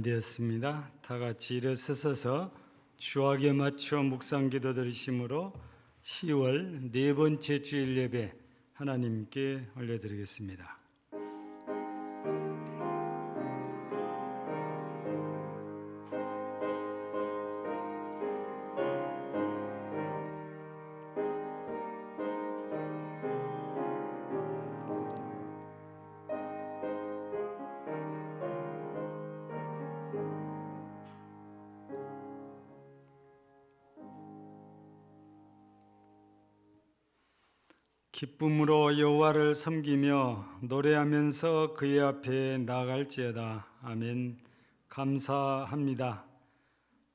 되었습니다. 다 같이 일어서서 주악에 맞추어 묵상 기도 드리심으로 10월 네 번째 주일 예배 하나님께 올려드리겠습니다. 기쁨으로 여호와를 섬기며 노래하면서 그의 앞에 나아갈지어다. 아멘. 감사합니다.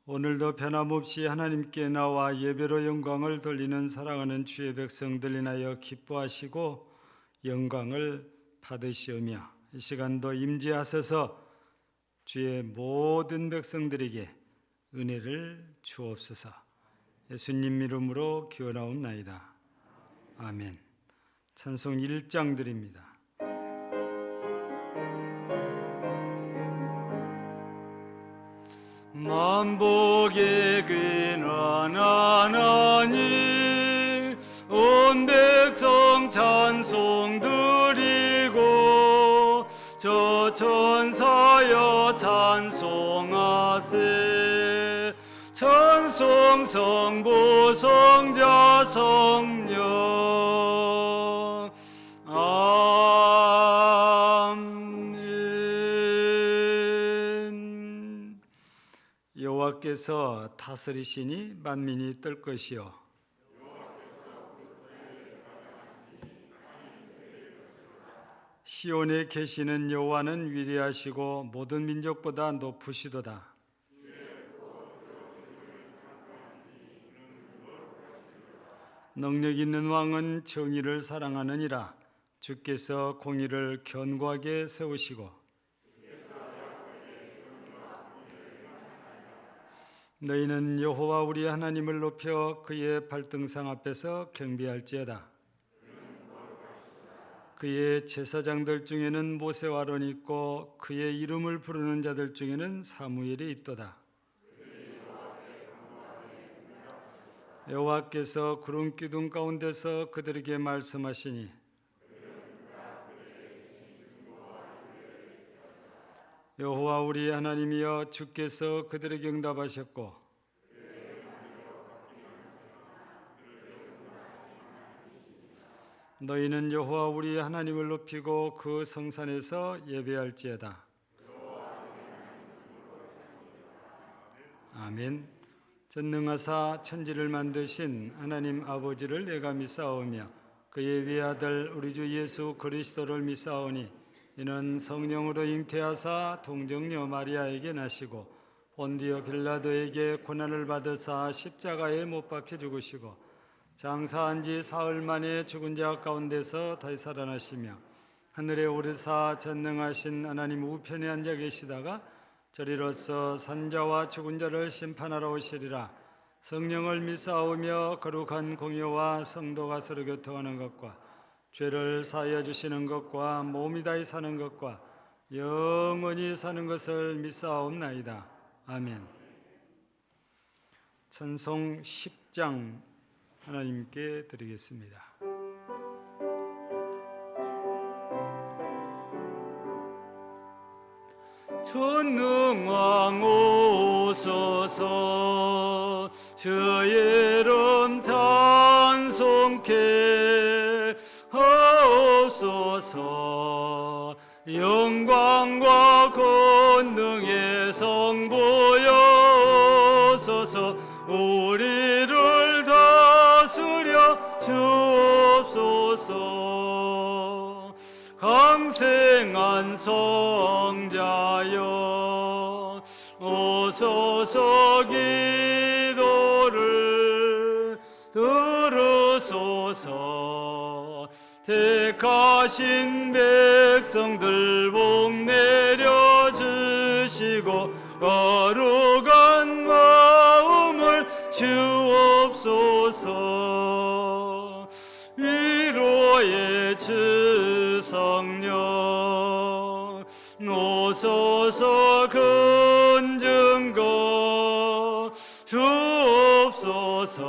오늘도 변함없이 하나님께 나와 예배로 영광을 돌리는 사랑하는 주의 백성들 인하여 기뻐하시고 영광을 받으시오며 이 시간도 임재하셔서 주의 모든 백성들에게 은혜를 주옵소서. 예수님 이름으로 기원하옵나이다. 아멘. 찬송 1장 드립니다. 만복의 근원 하나님 온 백성 찬송 드리고 저 천사여 찬송하세 찬송 성부 성자 성령 아멘. 여호와께서 다스리시니 만민이 뜰 것이요 시온에 계시는 여호와는 위대하시고 모든 민족보다 높으시도다. 능력 있는 왕은 정의를 사랑하느니라. 주께서 공의를 견고하게 세우시고 너희는 여호와 우리 하나님을 높여 그의 발등상 앞에서 경배할지어다. 그의 제사장들 중에는 모세와 아론이 있고 그의 이름을 부르는 자들 중에는 사무엘이 있도다. 여호와께서 구름 기둥 가운데서 그들에게 말씀하시니 여호와 우리 하나님이여 주께서 그들에게 응답하셨고 너희는 여호와 우리 하나님을 높이고 그 성산에서 예배할지어다. 아멘. 전능하사 천지를 만드신 하나님 아버지를 내가 믿사오며 그의 외아들 우리 주 예수 그리스도를 믿사오니 이는 성령으로 잉태하사 동정녀 마리아에게 나시고 본디오 빌라도에게 고난을 받으사 십자가에 못 박혀 죽으시고 장사한 지 사흘 만에 죽은 자 가운데서 다시 살아나시며 하늘에 오르사 전능하신 하나님 우편에 앉아 계시다가 저리로서 산자와 죽은 자를 심판하러 오시리라. 성령을 믿사오며 거룩한 공의와 성도가 서로 교통하는 것과 죄를 사하여 주시는 것과 몸이 다히 사는 것과 영원히 사는 것을 믿사옵나이다. 아멘. 찬송 10장 하나님께 드리겠습니다. 전능왕 오소서 주의 이름 찬송케 하옵소서. 영광과 권능의 성부여소서. 우리를 다스려 주옵소서. 강생한 성자여 오소서. 기도를 들으소서. 택하신 백성들 복 내려주시고 거룩한 마음을 주옵소서. 위로의 주 성령 오소서. 그 주옵소서.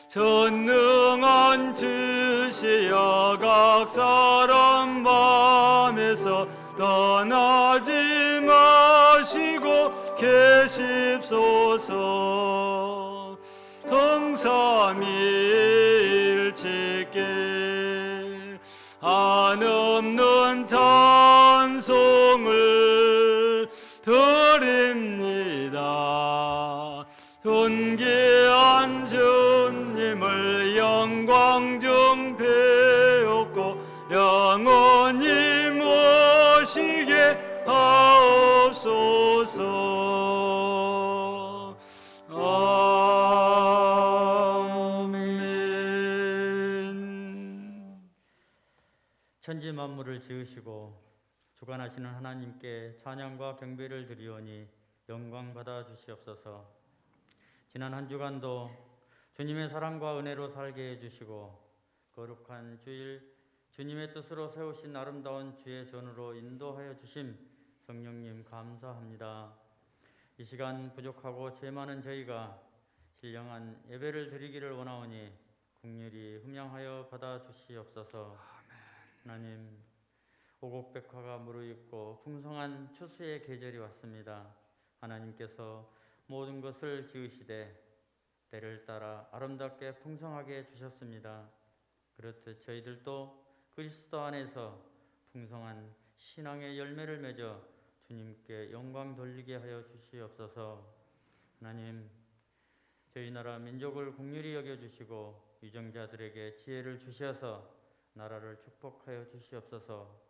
전능한 주시여 각 사람 밤에서 떠나지 마시고 계십소서. 성삼위일체께 한없는 찬송을 드립니다. 존귀한 주님을 영광 중 배웠고 영원히 모시게 하옵소서. 아멘. 천지 만물을 지으시고 주관하시는 하나님께 찬양과 경배를 드리오니 영광 받아 주시옵소서. 지난 한 주간도 주님의 사랑과 은혜로 살게 해주시고 거룩한 주일 주님의 뜻으로 세우신 아름다운 주의 전으로 인도하여 주심 성령님 감사합니다. 이 시간 부족하고 죄 많은 저희가 신령한 예배를 드리기를 원하오니 긍휼히 흠양하여 받아 주시옵소서. 하나님, 오곡백화가 무르익고 풍성한 추수의 계절이 왔습니다. 하나님께서 모든 것을 지으시되 때를 따라 아름답게 풍성하게 주셨습니다. 그렇듯 저희들도 그리스도 안에서 풍성한 신앙의 열매를 맺어 주님께 영광 돌리게 하여 주시옵소서. 하나님, 저희 나라 민족을 긍휼히 여겨주시고 유정자들에게 지혜를 주셔서 나라를 축복하여 주시옵소서.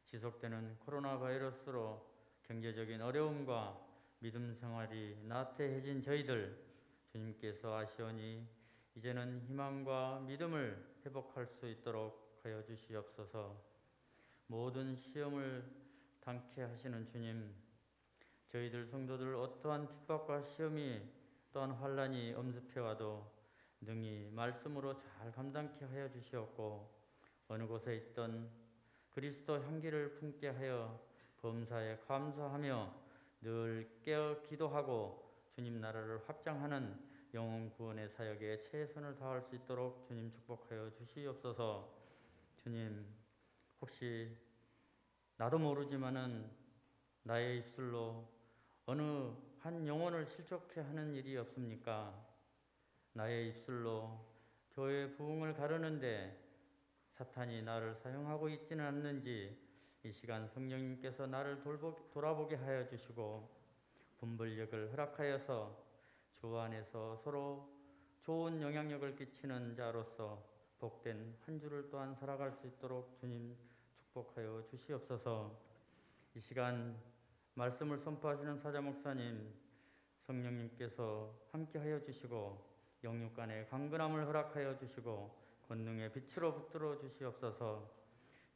지속되는 코로나 바이러스로 경제적인 어려움과 믿음 생활이 나태해진 저희들 주님께서 아시오니 이제는 희망과 믿음을 회복할 수 있도록 하여 주시옵소서. 모든 시험을 당케 하시는 주님, 저희들 성도들 어떠한 핍박과 시험이 또한 환난이 엄습해와도 능히 말씀으로 잘 감당케 하여 주시옵고 어느 곳에 있던 그리스도 향기를 품게 하여 범사에 감사하며 늘 깨어 기도하고 주님 나라를 확장하는 영혼 구원의 사역에 최선을 다할 수 있도록 주님 축복하여 주시옵소서. 주님, 혹시 나도 모르지만은 나의 입술로 어느 한 영혼을 실족케 하는 일이 없습니까? 나의 입술로 교회 부흥을 가르는데 사탄이 나를 사용하고 있지는 않는지 이 시간 성령님께서 나를 돌아보게 하여 주시고 분별력을 허락하여서 주 안에서 서로 좋은 영향력을 끼치는 자로서 복된 한 주를 또한 살아갈 수 있도록 주님 축복하여 주시옵소서. 이 시간 말씀을 선포하시는 사자 목사님, 성령님께서 함께하여 주시고 영육간의 강건함을 허락하여 주시고 권능의 빛으로 붙들어 주시옵소서.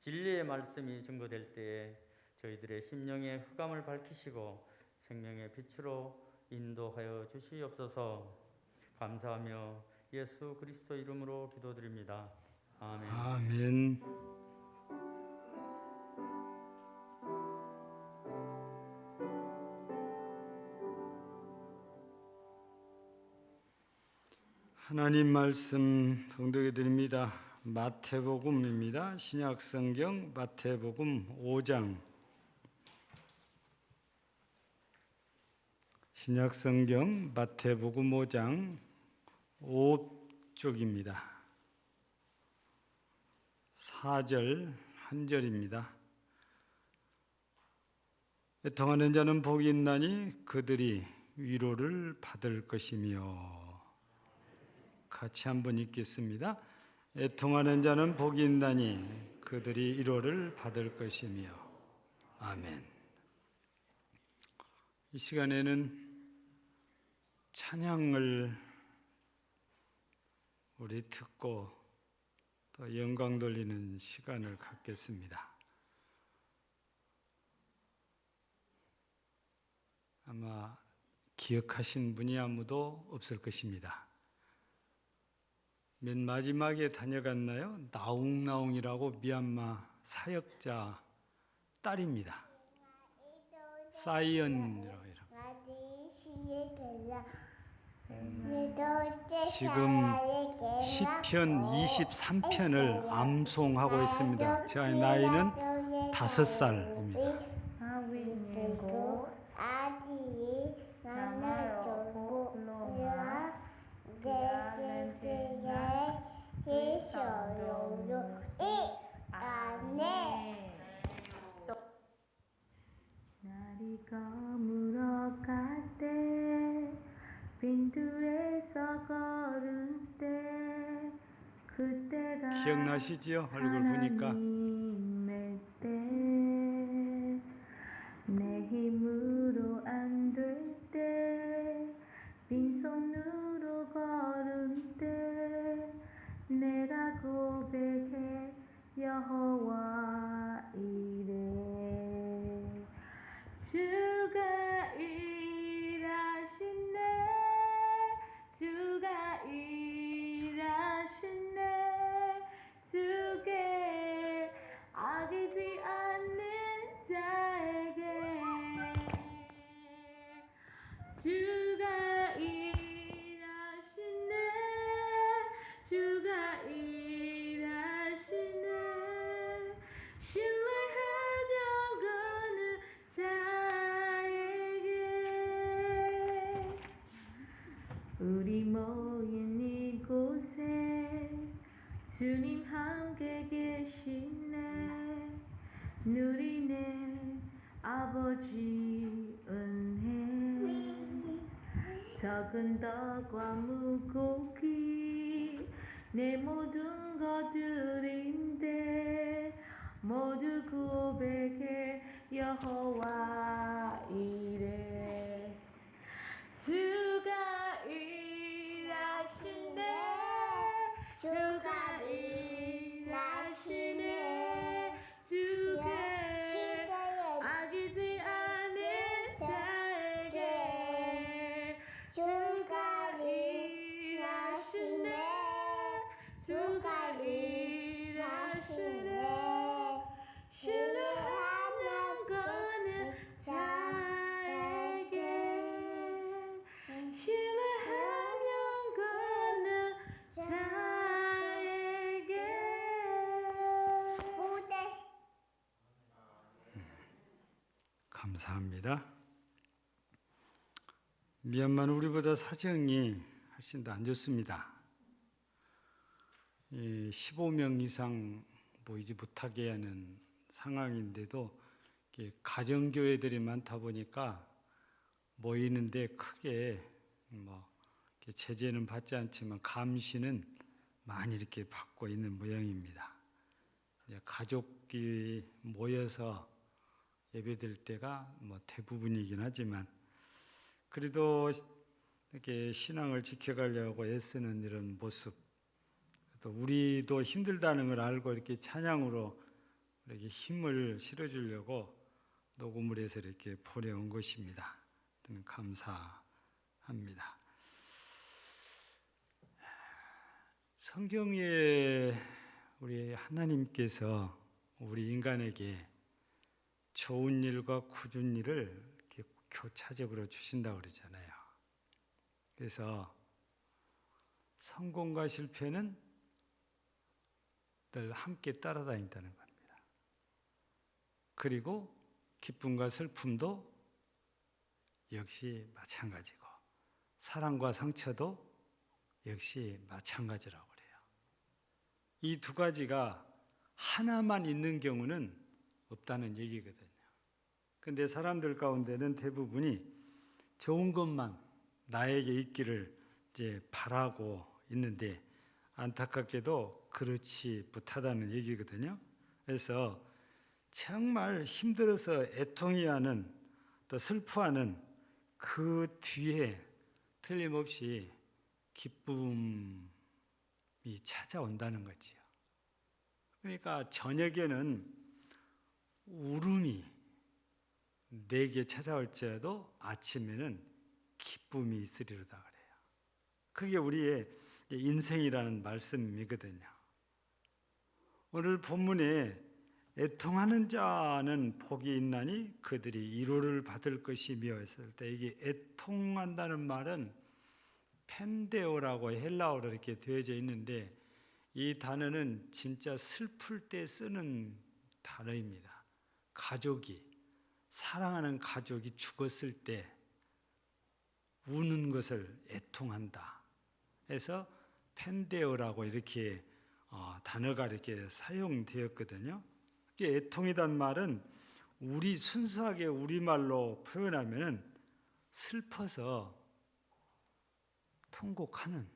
진리의 말씀이 증거될 때에 저희들의 심령의 흑암을 밝히시고 생명의 빛으로 인도하여 주시옵소서. 감사하며 예수 그리스도 이름으로 기도드립니다. 아멘. 아멘. 하나님 말씀 봉독해 드립니다. 마태복음입니다. 신약성경 마태복음 5장. 신약성경 마태복음 5장 5쪽입니다. 4절 1절입니다. 애통하는 자는 복이 있나니 그들이 위로를 받을 것이며. 같이 한번 읽겠습니다. 애통하는 자는 복이 있나니 그들이 위로를 받을 것이며. 아멘. 이 시간에는 찬양을 우리 듣고 또 영광 돌리는 시간을 갖겠습니다. 아마 기억하신 분이 아무도 없을 것입니다. 맨 마지막에 다녀갔나요? 나웅나웅이라고 미얀마 사역자 딸입니다. 사이언이라고 해요. 지금 시편 23편을 암송하고 있습니다. 제 나이는 5살입니다. 날이 거물어갈 때 빈들에서 걸을 때 그때가 기억나시지요? 얼굴 보니까. 하나님의 때 내 힘으로 안 될 때 빈손으로 걸을 때 내가 고백해 여호와 이래 주가 일하시네 주가 일하시네 주께 아끼지 않는 자에게 주가 일하시네 주가 일하시네 신뢰하며 가는 자에게 우리 모인 이곳에 주님 함께 계시네 누리네 아버지 은혜 적은 떡과 물고기 내 모든 것들인데 모두 고백해 여호와 이래 주가 일하시네 주가 일하시네 주께 아끼지 않은 자에게 주가 일하시네 주가 일하시네 신뢰하면 가는 자에게 신뢰하면 가는 자에게 감사합니다. 미얀마는 우리보다 사정이 훨씬 더 안 좋습니다. 15명 이상 모이지 못하게 하는 상황인데도 가정교회들이 많다 보니까 모이는데 크게 제재는 받지 않지만 감시는 많이 이렇게 받고 있는 모양입니다. 가족이 모여서 예배드릴 때가 대부분이긴 하지만 그래도 이렇게 신앙을 지켜가려고 애쓰는 이런 모습, 또 우리도 힘들다는 걸 알고 이렇게 찬양으로 이렇게 힘을 실어주려고 녹음을 해서 이렇게 보내온 것입니다. 감사합니다. 성경에 우리 하나님께서 우리 인간에게 좋은 일과 굳은 일을 이렇게 교차적으로 주신다고 그러잖아요. 그래서 성공과 실패는 늘 함께 따라다닌다는 겁니다. 그리고 기쁨과 슬픔도 역시 마찬가지고 사랑과 상처도 역시 마찬가지라고 그래요. 이 두 가지가 하나만 있는 경우는 없다는 얘기거든요. 근데 사람들 가운데는 대부분이 좋은 것만 나에게 있기를 이제 바라고 있는데 안타깝게도 그렇지 못하다는 얘기거든요. 그래서 정말 힘들어서 애통해하는 또 슬퍼하는 그 뒤에 틀림없이 기쁨이 찾아온다는 거지요. 그러니까 저녁에는 울음이 내게 찾아올지라도 아침에는 기쁨이 있으리로다 그래요. 그게 우리의 인생이라는 말씀이거든요. 오늘 본문에 애통하는 자는 복이 있나니 그들이 위로를 받을 것이며 했을 때, 이게 애통한다는 말은 펜데오라고 헬라어로 이렇게 되어져 있는데, 이 단어는 진짜 슬플 때 쓰는 단어입니다. 가족이, 사랑하는 가족이 죽었을 때 우는 것을 애통한다 해서 펜데오라고 이렇게 단어가 이렇게 사용되었거든요. 애통이란 말은 우리 순수하게 우리말로 표현하면 슬퍼서 통곡하는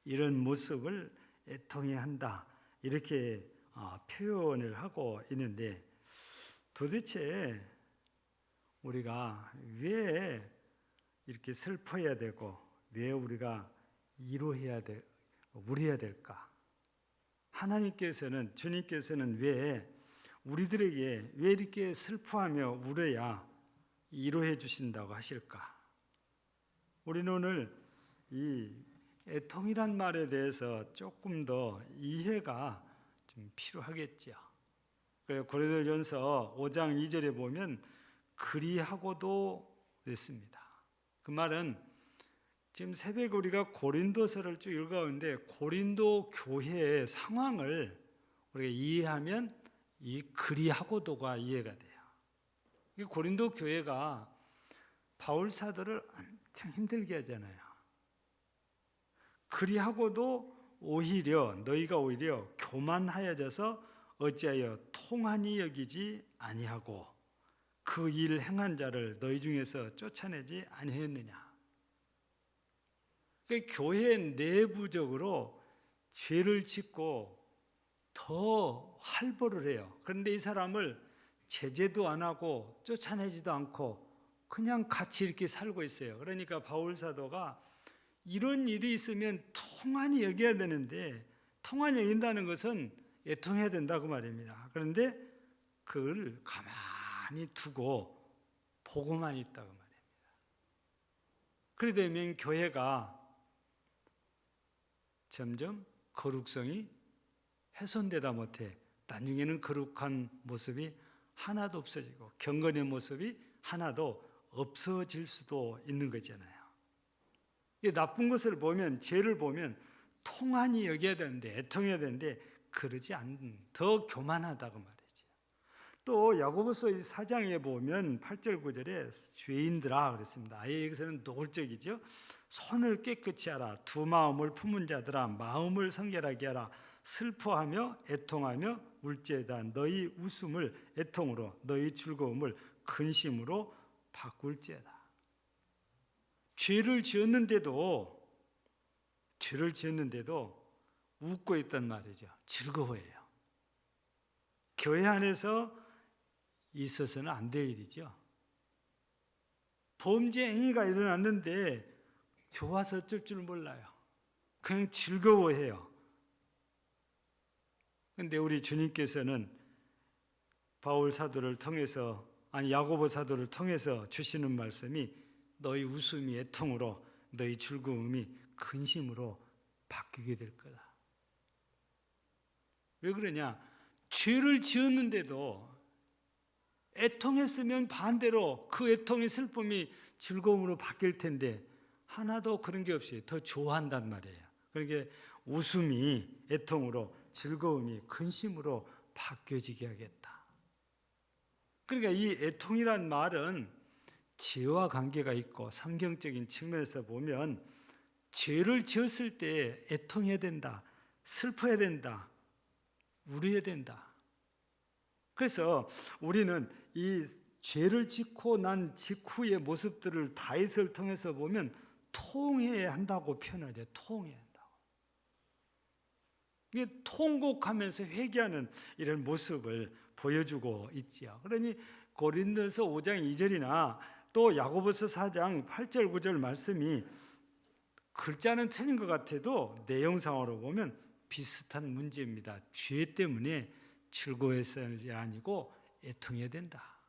이런 모습을 애통해 한다, 이렇게 표현을 하고 있는데, 도대체 우리가 왜 이렇게 슬퍼해야 되고 왜 우리가 울어야 될까? 하나님께서는, 주님께서는 왜 우리들에게 왜 이렇게 슬퍼하며 울어야 위로해 주신다고 하실까? 우리는 오늘 이 애통이란 말에 대해서 조금 더 이해가 좀 필요하겠죠. 그래서 고린도전서 5장 2절에 보면 그리하고도 그랬습니다. 그 말은 지금 새벽에 우리가 고린도서를 쭉 읽어오는데 고린도 교회의 상황을 우리가 이해하면 이 그리하고도가 이해가 돼요. 이 고린도 교회가 바울 사도를 엄청 힘들게 하잖아요. 그리하고도 너희가 오히려 교만하여져서 어찌하여 통한히 여기지 아니하고 그 일 행한 자를 너희 중에서 쫓아내지 아니하였느냐. 그러니까 교회 내부적으로 죄를 짓고 더 활보를 해요. 그런데 이 사람을 제재도 안 하고 쫓아내지도 않고 그냥 같이 이렇게 살고 있어요. 그러니까 바울 사도가 이런 일이 있으면 통한히 여겨야 되는데, 통한히 여긴다는 것은 애통해야 된다고 말입니다. 그런데 그걸 가만히 두고 보고만 있다고 말입니다. 그래 되면 교회가 점점 거룩성이 훼손되다 못해 나중에는 거룩한 모습이 하나도 없어지고 경건의 모습이 하나도 없어질 수도 있는 거잖아요. 나쁜 것을 보면, 죄를 보면 통한히 여겨야 되는데, 애통해야 되는데 그러지 않는, 더 교만하다고 말이죠. 또 야고보서 4장에 보면 8절 9절에 죄인들아 그랬습니다. 아예 여기서는 노골적이죠. 손을 깨끗이 하라. 두 마음을 품은 자들아 마음을 성결하게 하라. 슬퍼하며 애통하며 울지어다. 너희 웃음을 애통으로, 너희 즐거움을 근심으로 바꿀지어다. 죄를 지었는데도 웃고 있단 말이죠. 즐거워해요. 교회 안에서 있어서는 안 될 일이죠. 범죄 행위가 일어났는데 좋아서 어쩔 줄 몰라요. 그냥 즐거워해요. 그런데 우리 주님께서는 바울 사도를 통해서, 야고보 사도를 통해서 주시는 말씀이 너희 웃음이 애통으로, 너희 즐거움이 근심으로 바뀌게 될 거다. 왜 그러냐? 죄를 지었는데도 애통했으면 반대로 그 애통의 슬픔이 즐거움으로 바뀔 텐데 하나도 그런 게 없이 더 좋아한단 말이에요. 그러니까 웃음이 애통으로, 즐거움이 근심으로 바뀌어지게 하겠다. 그러니까 이 애통이란 말은 죄와 관계가 있고, 성경적인 측면에서 보면 죄를 지었을 때 애통해야 된다, 슬퍼야 된다, 울어야 된다. 그래서 우리는 이 죄를 짓고 난 직후의 모습들을 다윗을 통해서 보면 통해야 한다고 표현하죠. 통해야 한다고. 이게 통곡하면서 회개하는 이런 모습을 보여주고 있지요. 그러니 고린도서 5장 2절이나 또 야고보서 4장 8절 9절 말씀이 글자는 틀린 것 같아도 내용상으로 보면 비슷한 문제입니다. 죄 때문에 즐거워서는 아니고 애통해야 된다.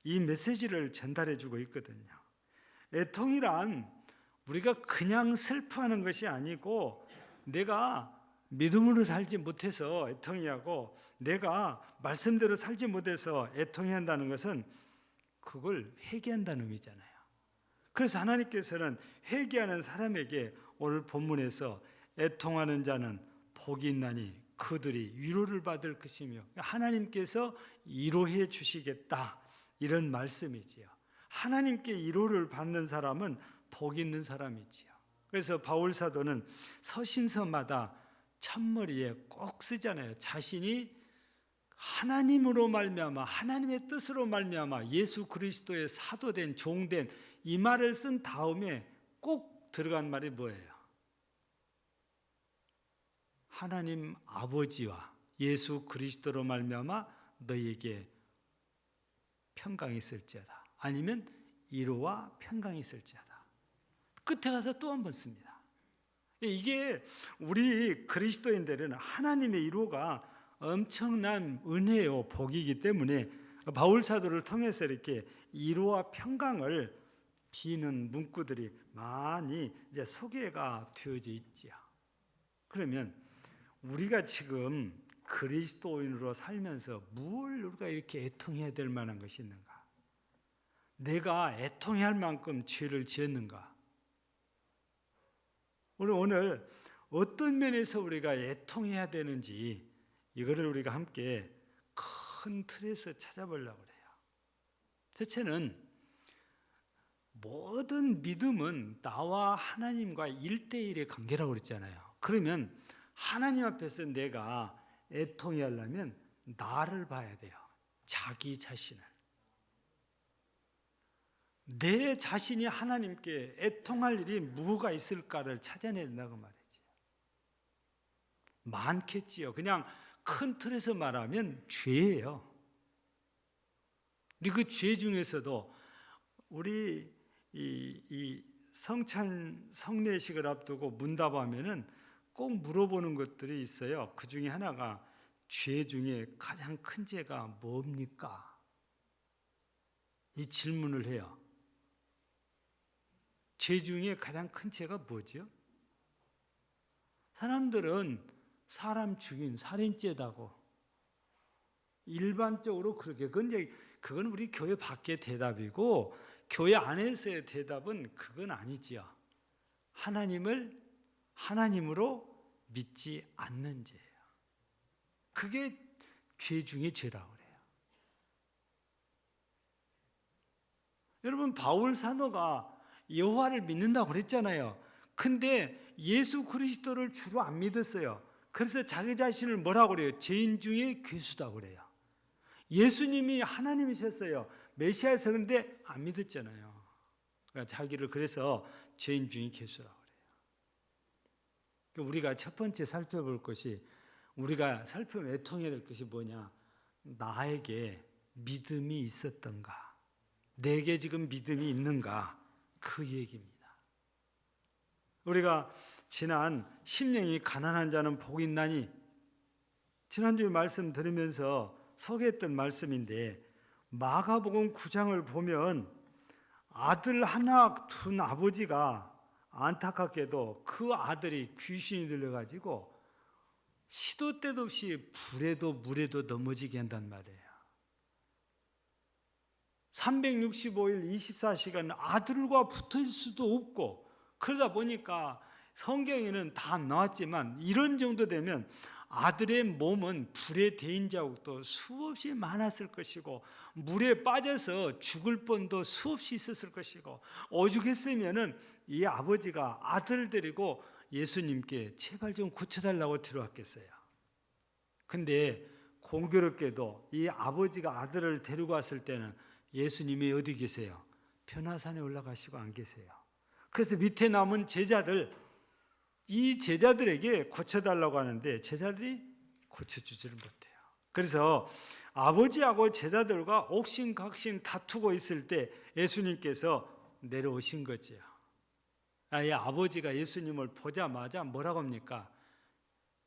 이 메시지를 전달해 주고 있거든요. 애통이란 우리가 그냥 슬퍼하는 것이 아니고 내가 믿음으로 살지 못해서 애통해하고 내가 말씀대로 살지 못해서 애통해야 한다는 것은 그걸 회개한다는 의미잖아요. 그래서 하나님께서는 회개하는 사람에게 오늘 본문에서 애통하는 자는 복이 있나니 그들이 위로를 받을 것이며 하나님께서 위로해 주시겠다, 이런 말씀이지요. 하나님께 위로를 받는 사람은 복 있는 사람이지요. 그래서 바울 사도는 서신서마다 첫머리에 꼭 쓰잖아요. 자신이 하나님으로 말미암아, 하나님의 뜻으로 말미암아 예수 그리스도의 사도된 종된 이 말을 쓴 다음에 꼭 들어간 말이 뭐예요? 하나님 아버지와 예수 그리스도로 말미암아 너희에게 평강이 있을지어다, 아니면 위로와 평강이 있을지어다. 끝에 가서 또 한 번 씁니다. 이게 우리 그리스도인들은 하나님의 위로가 엄청난 은혜요, 복이기 때문에 바울 사도를 통해서 이렇게 위로와 평강을 비는 문구들이 많이 이제 소개가 되어져 있지요. 그러면 우리가 지금 그리스도인으로 살면서 뭘 우리가 이렇게 애통해야 될 만한 것이 있는가? 내가 애통해야 할 만큼 죄를 지었는가? 우리 오늘 어떤 면에서 우리가 애통해야 되는지 이거를 우리가 함께 큰 틀에서 찾아보려고 해요. 첫째는 모든 믿음은 나와 하나님과 1대1의 관계라고 그랬잖아요. 그러면 하나님 앞에서 내가 애통해야 하려면 나를 봐야 돼요. 자기 자신을. 내 자신이 하나님께 애통할 일이 뭐가 있을까를 찾아내야 된다고 말이지. 많겠지요. 그냥 큰 틀에서 말하면 죄예요. 근데 그 죄 중에서도 우리 이 성례식을 앞두고 문답하면은 꼭 물어보는 것들이 있어요. 그 중에 하나가 죄 중에 가장 큰 죄가 뭡니까? 이 질문을 해요. 죄 중에 가장 큰 죄가 뭐죠? 사람들은 사람 죽인 살인죄다고 일반적으로 그렇게, 그건 우리 교회 밖의 대답이고 교회 안에서의 대답은 그건 아니지요. 하나님을 하나님으로 믿지 않는 죄예요. 그게 죄 중에 죄라고 그래요. 여러분, 바울 사도가 여호와를 믿는다고 그랬잖아요. 근데 예수 그리스도를 주로 안 믿었어요. 그래서 자기 자신을 뭐라고 그래요? 죄인 중에 괴수다고 그래요. 예수님이 하나님이셨어요. 메시아에서, 근데 안 믿었잖아요. 그러니까 자기를 그래서 죄인 중에 괴수라고 그래요. 우리가 첫 번째 살펴볼 것이, 우리가 살펴보면 애통해야 될 것이 뭐냐? 나에게 믿음이 있었던가? 내게 지금 믿음이 있는가? 그 얘기입니다. 우리가 지난 심령이 가난한 자는 복이 있나니, 지난주에 말씀 들으면서 소개했던 말씀인데, 마가복음 9장을 보면 아들 하나 둔 아버지가 안타깝게도 그 아들이 귀신이 들려가지고 시도 때도 없이 불에도 물에도 넘어지게 한단 말이에요. 365일 24시간 아들과 붙을 수도 없고, 그러다 보니까 성경에는 다 안 나왔지만 이런 정도 되면 아들의 몸은 불에 데인 자국도 수없이 많았을 것이고, 물에 빠져서 죽을 뻔도 수없이 있었을 것이고, 오죽했으면은 이 아버지가 아들을 데리고 예수님께 제발 좀 고쳐달라고 들어왔겠어요. 근데 공교롭게도 이 아버지가 아들을 데리고 왔을 때는 예수님이 어디 계세요? 변화산에 올라가시고 안 계세요. 그래서 밑에 남은 제자들, 이 제자들에게 고쳐달라고 하는데 제자들이 고쳐주지를 못해요. 그래서 아버지하고 제자들과 옥신각신 다투고 있을 때 예수님께서 내려오신 거지요. 이 아버지가 예수님을 보자마자 뭐라고 합니까?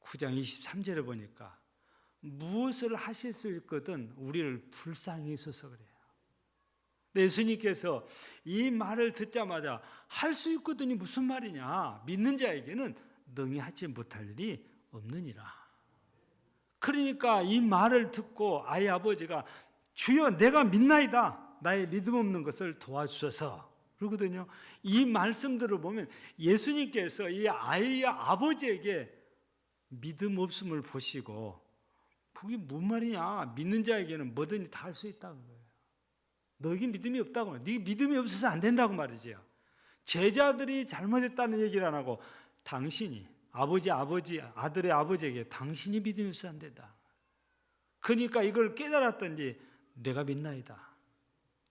9장 23절에 보니까 무엇을 하실 수 있거든 우리를 불쌍히 있어서 그래요. 예수님께서 이 말을 듣자마자 할 수 있거든이 무슨 말이냐? 믿는 자에게는 능히 하지 못할 일이 없느니라. 그러니까 이 말을 듣고 아이 아버지가 주여 내가 믿나이다. 나의 믿음 없는 것을 도와주셔서 그러거든요. 이 말씀들을 보면 예수님께서 이 아이의 아버지에게 믿음 없음을 보시고 그게 뭔 말이냐. 믿는 자에게는 뭐든지 다 할 수 있다는 거예요. 너에게 믿음이 없다고 말이에요. 네 믿음이 없어서 안 된다고 말이지요. 제자들이 잘못했다는 얘기를 안 하고 당신이 아들의 아버지에게 당신이 믿음이 없어서 안 된다. 그러니까 이걸 깨달았더니 내가 믿나이다.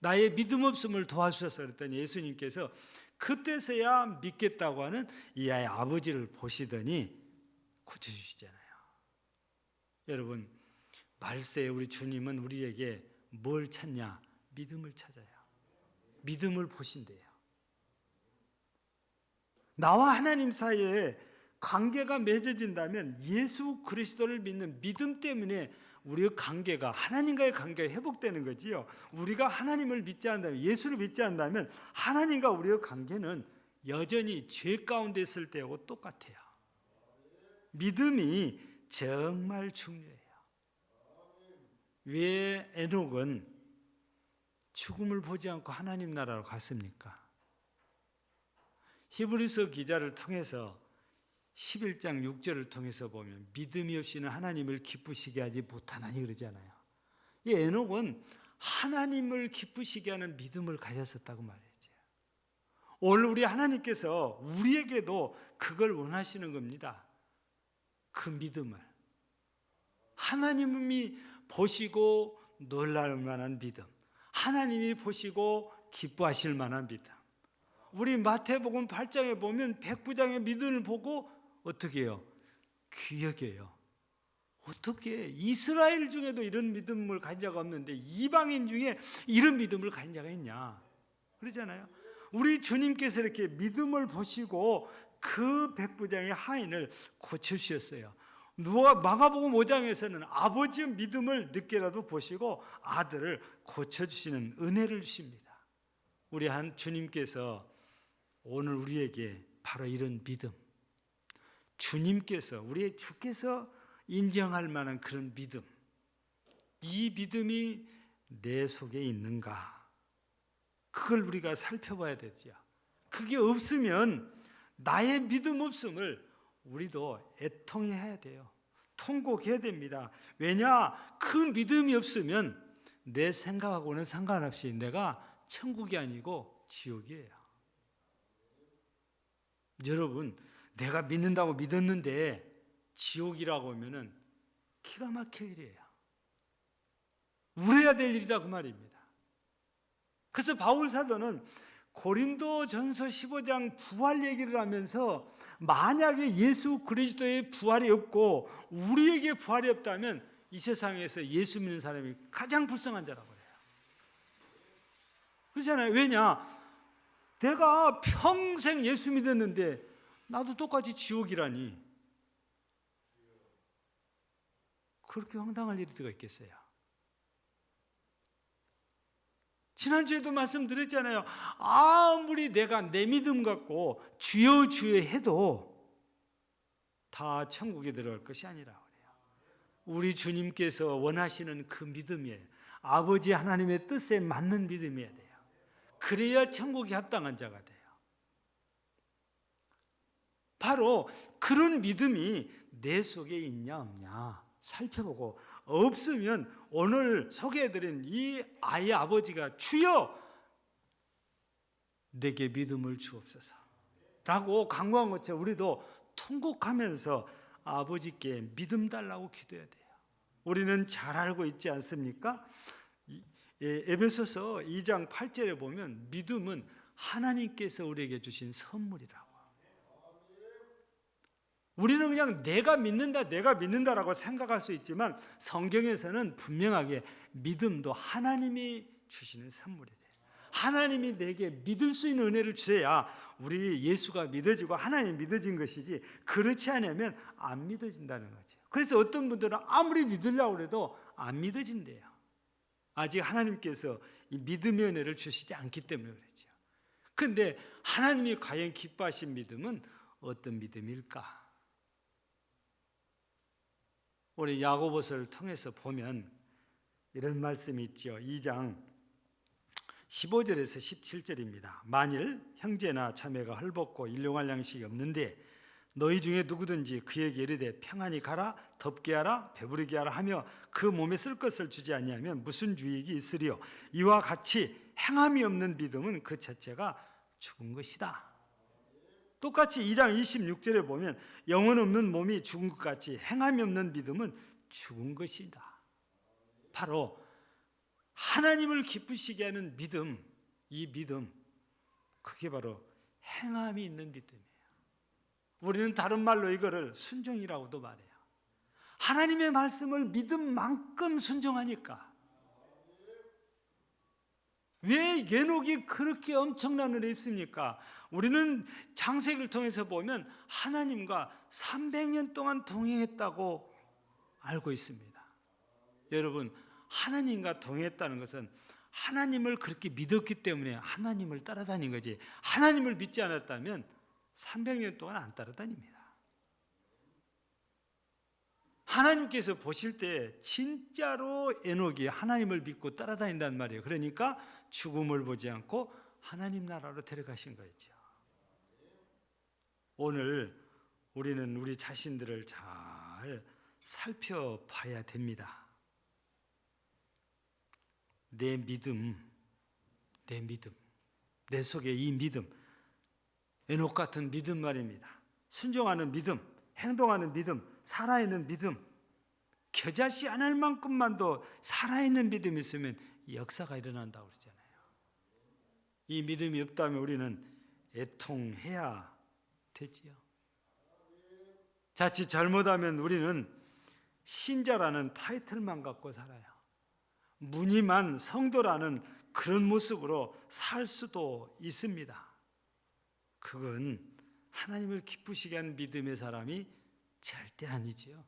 나의 믿음 없음을 도와주셔서 그랬더니 예수님께서 그때서야 믿겠다고 하는 이 아이 아버지를 보시더니 고쳐주시잖아요. 여러분 말세에 우리 주님은 우리에게 뭘 찾냐? 믿음을 찾아요. 믿음을 보신대요. 나와 하나님 사이에 관계가 맺어진다면 예수 그리스도를 믿는 믿음 때문에 우리의 관계가 하나님과의 관계가 회복되는 거지요. 우리가 하나님을 믿지 않는다면 예수를 믿지 않는다면 하나님과 우리의 관계는 여전히 죄 가운데 있을 때하고 똑같아요. 믿음이 정말 중요해요. 왜 에녹은 죽음을 보지 않고 하나님 나라로 갔습니까? 히브리서 기자를 통해서 11장 6절을 통해서 보면 믿음이 없이는 하나님을 기쁘시게 하지 못하나니 그러잖아요. 이 에녹은 하나님을 기쁘시게 하는 믿음을 가졌었다고 말이죠. 오늘 우리 하나님께서 우리에게도 그걸 원하시는 겁니다. 그 믿음을 하나님이 보시고 놀랄 만한 믿음, 하나님이 보시고 기뻐하실 만한 믿음. 우리 마태복음 8장에 보면 백부장의 믿음을 보고 어떻게 해요? 귀여겨요. 어떻게 이스라엘 중에도 이런 믿음을 가진 자가 없는데 이방인 중에 이런 믿음을 가진 자가 있냐? 그러잖아요. 우리 주님께서 이렇게 믿음을 보시고 그 백부장의 하인을 고쳐주셨어요. 누가 마가복음 5장에서는 아버지의 믿음을 늦게라도 보시고 아들을 고쳐주시는 은혜를 주십니다. 우리 한 주님께서 오늘 우리에게 바로 이런 믿음, 주님께서 우리의 주께서 인정할 만한 그런 믿음, 이 믿음이 내 속에 있는가? 그걸 우리가 살펴봐야 되죠. 그게 없으면 나의 믿음 없음을 우리도 애통해야 돼요. 통곡해야 됩니다. 왜냐? 그 믿음이 없으면 내 생각하고는 상관없이 내가 천국이 아니고 지옥이에요. 여러분, 내가 믿는다고 믿었는데 지옥이라고 하면은 기가 막힐 일이에요. 울어야 될 일이다 그 말입니다. 그래서 바울 사도는 고린도전서 15장 부활 얘기를 하면서 만약에 예수 그리스도의 부활이 없고 우리에게 부활이 없다면 이 세상에서 예수 믿는 사람이 가장 불쌍한 자라고 그래요. 그렇잖아요. 왜냐? 내가 평생 예수 믿었는데 나도 똑같이 지옥이라니. 그렇게 황당할 일이 있겠어요? 지난주에도 말씀드렸잖아요. 아무리 내가 내 믿음 갖고 주여 주여 해도 다 천국에 들어갈 것이 아니라 그래요. 우리 주님께서 원하시는 그 믿음이에요. 아버지 하나님의 뜻에 맞는 믿음이어야 돼요. 그래야 천국에 합당한 자가 돼요. 바로 그런 믿음이 내 속에 있냐 없냐 살펴보고 없으면 오늘 소개해드린 이 아이의 아버지가 주여 내게 믿음을 주옵소서 라고 간구한 것처럼 우리도 통곡하면서 아버지께 믿음 달라고 기도해야 돼요. 우리는 잘 알고 있지 않습니까? 에베소서 2장 8절에 보면 믿음은 하나님께서 우리에게 주신 선물이라고. 우리는 그냥 내가 믿는다라고 생각할 수 있지만 성경에서는 분명하게 믿음도 하나님이 주시는 선물이 돼요. 하나님이 내게 믿을 수 있는 은혜를 주셔야 우리 예수가 믿어지고 하나님이 믿어진 것이지 그렇지 않으면 안 믿어진다는 거죠. 그래서 어떤 분들은 아무리 믿으려고 해도 안 믿어진대요. 아직 하나님께서 이 믿음의 은혜를 주시지 않기 때문에 그렇죠. 그런데 하나님이 과연 기뻐하신 믿음은 어떤 믿음일까? 우리 야고보서를 통해서 보면 이런 말씀이 있죠. 2장 15절에서 17절입니다. 만일 형제나 자매가 헐벗고 일용할 양식이 없는데 너희 중에 누구든지 그에게 이르되 평안히 가라, 덥게 하라, 배부르게 하라 하며 그 몸에 쓸 것을 주지 아니하면 무슨 유익이 있으리요? 이와 같이 행함이 없는 믿음은 그 자체가 죽은 것이다. 똑같이 2장 26절에 보면 영혼 없는 몸이 죽은 것 같이 행함이 없는 믿음은 죽은 것이다. 바로 하나님을 기쁘시게 하는 믿음, 이 믿음, 그게 바로 행함이 있는 믿음이에요. 우리는 다른 말로 이거를 순종이라고도 말해요. 하나님의 말씀을 믿은 만큼 순종하니까. 왜 연옥이 그렇게 엄청난 은혜 있습니까? 우리는 창세기를 통해서 보면 하나님과 300년 동안 동행했다고 알고 있습니다. 여러분, 하나님과 동행했다는 것은 하나님을 그렇게 믿었기 때문에 하나님을 따라다닌 거지, 하나님을 믿지 않았다면 300년 동안 안 따라다닙니다. 하나님께서 보실 때 진짜로 에녹이 하나님을 믿고 따라다닌단 말이에요. 그러니까 죽음을 보지 않고 하나님 나라로 데려가신 거죠. 오늘 우리는 우리 자신들을 잘 살펴봐야 됩니다. 내 믿음, 내 속에 이 믿음, 에녹 같은 믿음 말입니다. 순종하는 믿음, 행동하는 믿음, 살아있는 믿음, 겨자씨 안 할 만큼만도 살아있는 믿음이 있으면 역사가 일어난다고 그러잖아요. 이 믿음이 없다면 우리는 애통해야 되지요. 자칫 잘못하면 우리는 신자라는 타이틀만 갖고 살아요. 무늬만 성도라는 그런 모습으로 살 수도 있습니다. 그건 하나님을 기쁘시게 하는 믿음의 사람이 절대 아니지요.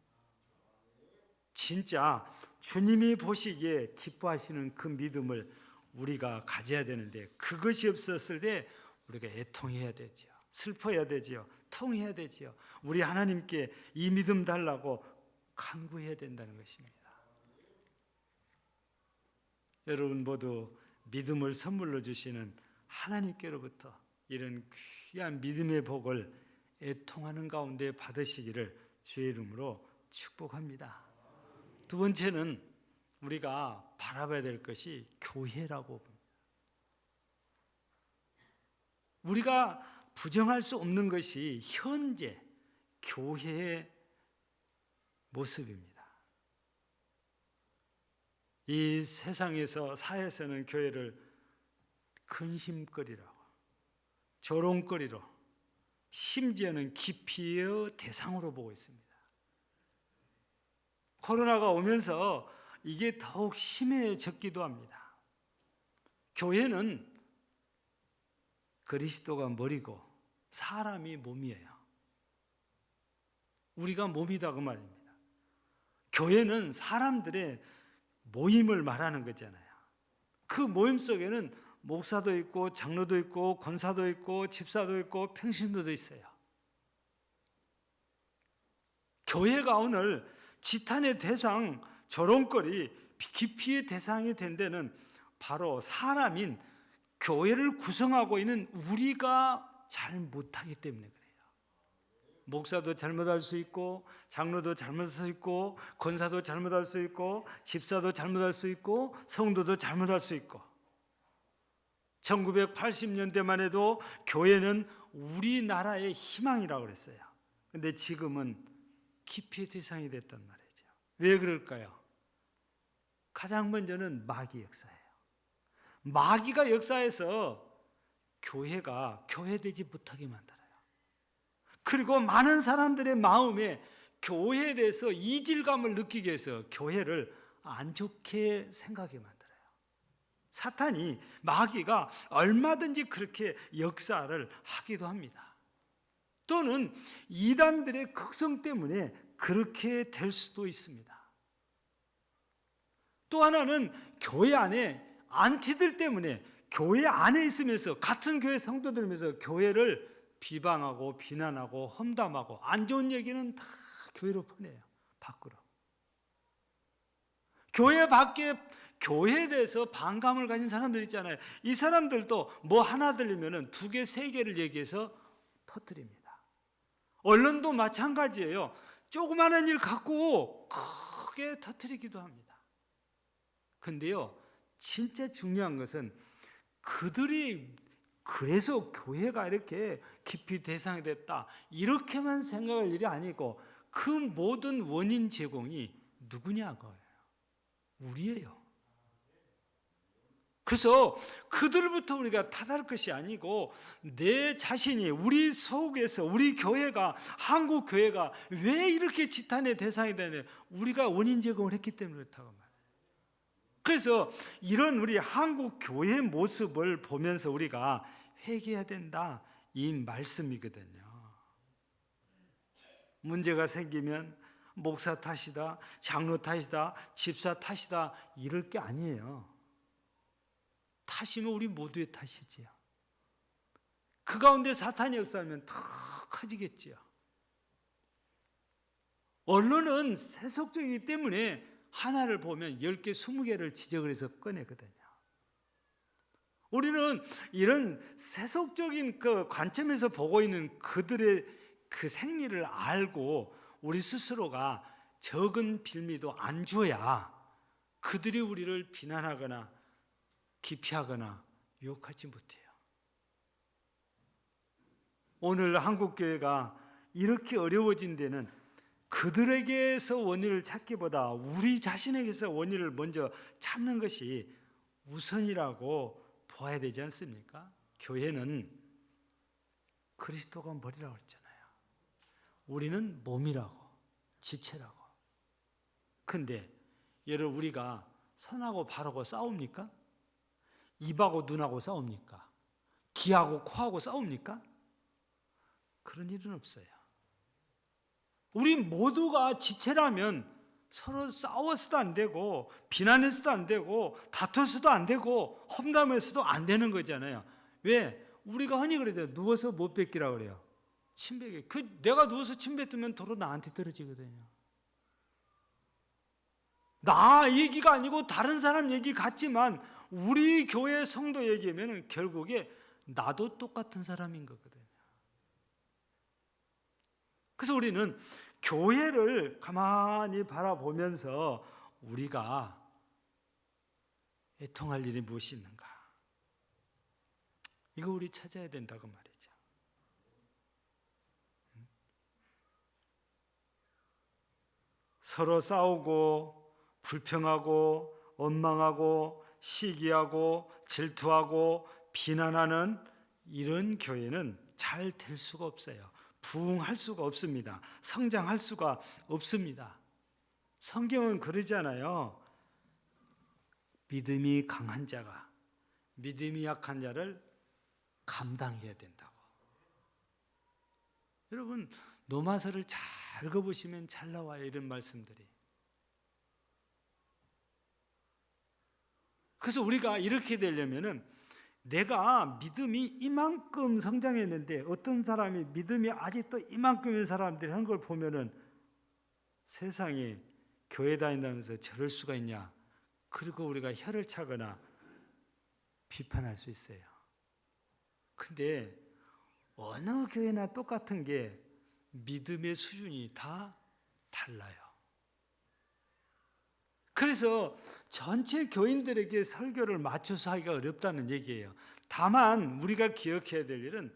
진짜 주님이 보시기에 기뻐하시는 그 믿음을 우리가 가져야 되는데, 그것이 없었을 때 우리가 애통해야 되지요. 슬퍼해야 되지요. 통해야 되지요. 우리 하나님께 이 믿음 달라고 간구해야 된다는 것입니다. 여러분 모두 믿음을 선물로 주시는 하나님께로부터 이런 귀한 믿음의 복을 애통하는 가운데 받으시기를 주의 이름으로 축복합니다. 두 번째는 우리가 바라봐야 될 것이 교회라고 봅니다. 우리가 부정할 수 없는 것이 현재 교회의 모습입니다. 이 세상에서, 사회에서는 교회를 근심거리라고, 조롱거리로, 심지어는 기피의 대상으로 보고 있습니다. 코로나가 오면서 이게 더욱 심해졌기도 합니다. 교회는 그리스도가 머리고 사람이 몸이에요. 우리가 몸이다 그 말입니다. 교회는 사람들의 모임을 말하는 거잖아요. 그 모임 속에는 목사도 있고 장로도 있고 권사도 있고 집사도 있고 평신도도 있어요. 교회가 오늘 지탄의 대상, 조롱거리, 기피의 대상이 된 데는 바로 사람인 교회를 구성하고 있는 우리가 잘 못하기 때문에 그래요. 목사도 잘못할 수 있고, 장로도 잘못할 수 있고, 권사도 잘못할 수 있고, 집사도 잘못할 수 있고, 성도도 잘못할 수 있고. 1980년대만 해도 교회는 우리나라의 희망이라고 그랬어요. 근데 지금은 기피의 대상이 됐단 말이죠. 왜 그럴까요? 가장 먼저는 마귀 역사예요. 마귀가 역사해서 교회가 교회되지 못하게 만들어요. 그리고 많은 사람들의 마음에 교회에 대해서 이질감을 느끼게 해서 교회를 안 좋게 생각하게 만들어요. 사탄이, 마귀가 얼마든지 그렇게 역사를 하기도 합니다. 또는 이단들의 극성 때문에 그렇게 될 수도 있습니다. 또 하나는 교회 안에 안티들 때문에 교회 안에 있으면서, 같은 교회 성도들이면서 교회를 비방하고 비난하고 험담하고 안 좋은 얘기는 다 교회로 보내요. 밖으로. 교회 밖에 교회에 대해서 반감을 가진 사람들 있잖아요. 이 사람들도 뭐 하나 들리면은 두 개, 세 개를 얘기해서 퍼뜨립니다. 언론도 마찬가지예요. 조그마한 일 갖고 크게 터뜨리기도 합니다. 근데요, 진짜 중요한 것은 그들이 그래서 교회가 이렇게 깊이 대상이 됐다 이렇게만 생각할 일이 아니고 그 모든 원인 제공이 누구냐고요. 우리예요. 그래서 그들부터 우리가 탓할 것이 아니고 내 자신이 우리 속에서 우리 교회가 한국 교회가 왜 이렇게 지탄의 대상이 되냐, 우리가 원인 제공을 했기 때문에 그렇다고 말해요. 그래서 이런 우리 한국 교회의 모습을 보면서 우리가 회개해야 된다 이 말씀이거든요. 문제가 생기면 목사 탓이다, 장로 탓이다, 집사 탓이다 이럴 게 아니에요. 탓이면 우리 모두의 탓이지요. 그 가운데 사탄이 역사하면 더 커지겠지요. 언론은 세속적이기 때문에 하나를 보면 10개, 20개를 지적을 해서 꺼내거든요. 우리는 이런 세속적인 그 관점에서 보고 있는 그들의 그 생리를 알고 우리 스스로가 적은 빌미도 안 줘야 그들이 우리를 비난하거나 기피하거나 유혹하지 못해요. 오늘 한국교회가 이렇게 어려워진 데는 그들에게서 원인을 찾기보다 우리 자신에게서 원인을 먼저 찾는 것이 우선이라고 보아야 되지 않습니까? 교회는 그리스도가 머리라고 했잖아요. 우리는 몸이라고, 지체라고. 근데 여러분, 우리가 선하고 바르고 싸웁니까? 입하고 눈하고 싸웁니까? 귀하고 코하고 싸웁니까? 그런 일은 없어요. 우리 모두가 지체라면 서로 싸워서도 안 되고 비난해서도 안 되고 다투어서도 안 되고 험담해서도 안 되는 거잖아요. 왜? 우리가 흔히 그러죠. 누워서 못 뱉기라고 그래요. 침 뱉기. 내가 누워서 침 뱉으면 도로 나한테 떨어지거든요. 나 얘기가 아니고 다른 사람 얘기 같지만 우리 교회 성도 얘기하면 결국에 나도 똑같은 사람인 거거든요. 그래서 우리는 교회를 가만히 바라보면서 우리가 애통할 일이 무엇이 있는가? 이거 우리 찾아야 된다고 말이죠. 서로 싸우고 불평하고 원망하고 시기하고 질투하고 비난하는 이런 교회는 잘 될 수가 없어요. 부흥할 수가 없습니다. 성장할 수가 없습니다. 성경은 그러잖아요. 믿음이 강한 자가 믿음이 약한 자를 감당해야 된다고. 여러분, 노마서를 잘 읽어보시면 잘 나와요. 이런 말씀들이. 그래서 우리가 이렇게 되려면은 내가 믿음이 이만큼 성장했는데 어떤 사람이 믿음이 아직도 이만큼인 사람들이 한 걸 보면은 세상에 교회 다닌다면서 저럴 수가 있냐? 그리고 우리가 혀를 차거나 비판할 수 있어요. 근데 어느 교회나 똑같은 게 믿음의 수준이 다 달라요. 그래서 전체 교인들에게 설교를 맞춰서 하기가 어렵다는 얘기예요. 다만 우리가 기억해야 될 일은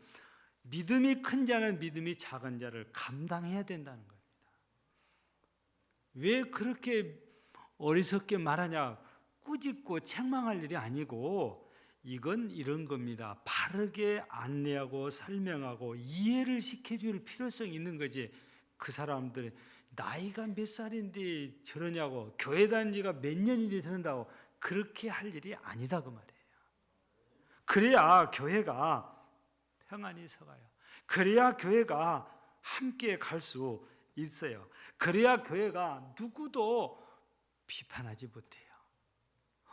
믿음이 큰 자는 믿음이 작은 자를 감당해야 된다는 겁니다. 왜 그렇게 어리석게 말하냐? 꾸짖고 책망할 일이 아니고 이건 이런 겁니다. 바르게 안내하고 설명하고 이해를 시켜줄 필요성이 있는 거지. 그 사람들이 나이가 몇 살인데 저러냐고, 교회 다닌 지가 몇 년인데 저런다고, 그렇게 할 일이 아니다 그 말이에요. 그래야 교회가 평안히 서가요. 그래야 교회가 함께 갈 수 있어요. 그래야 교회가 누구도 비판하지 못해요.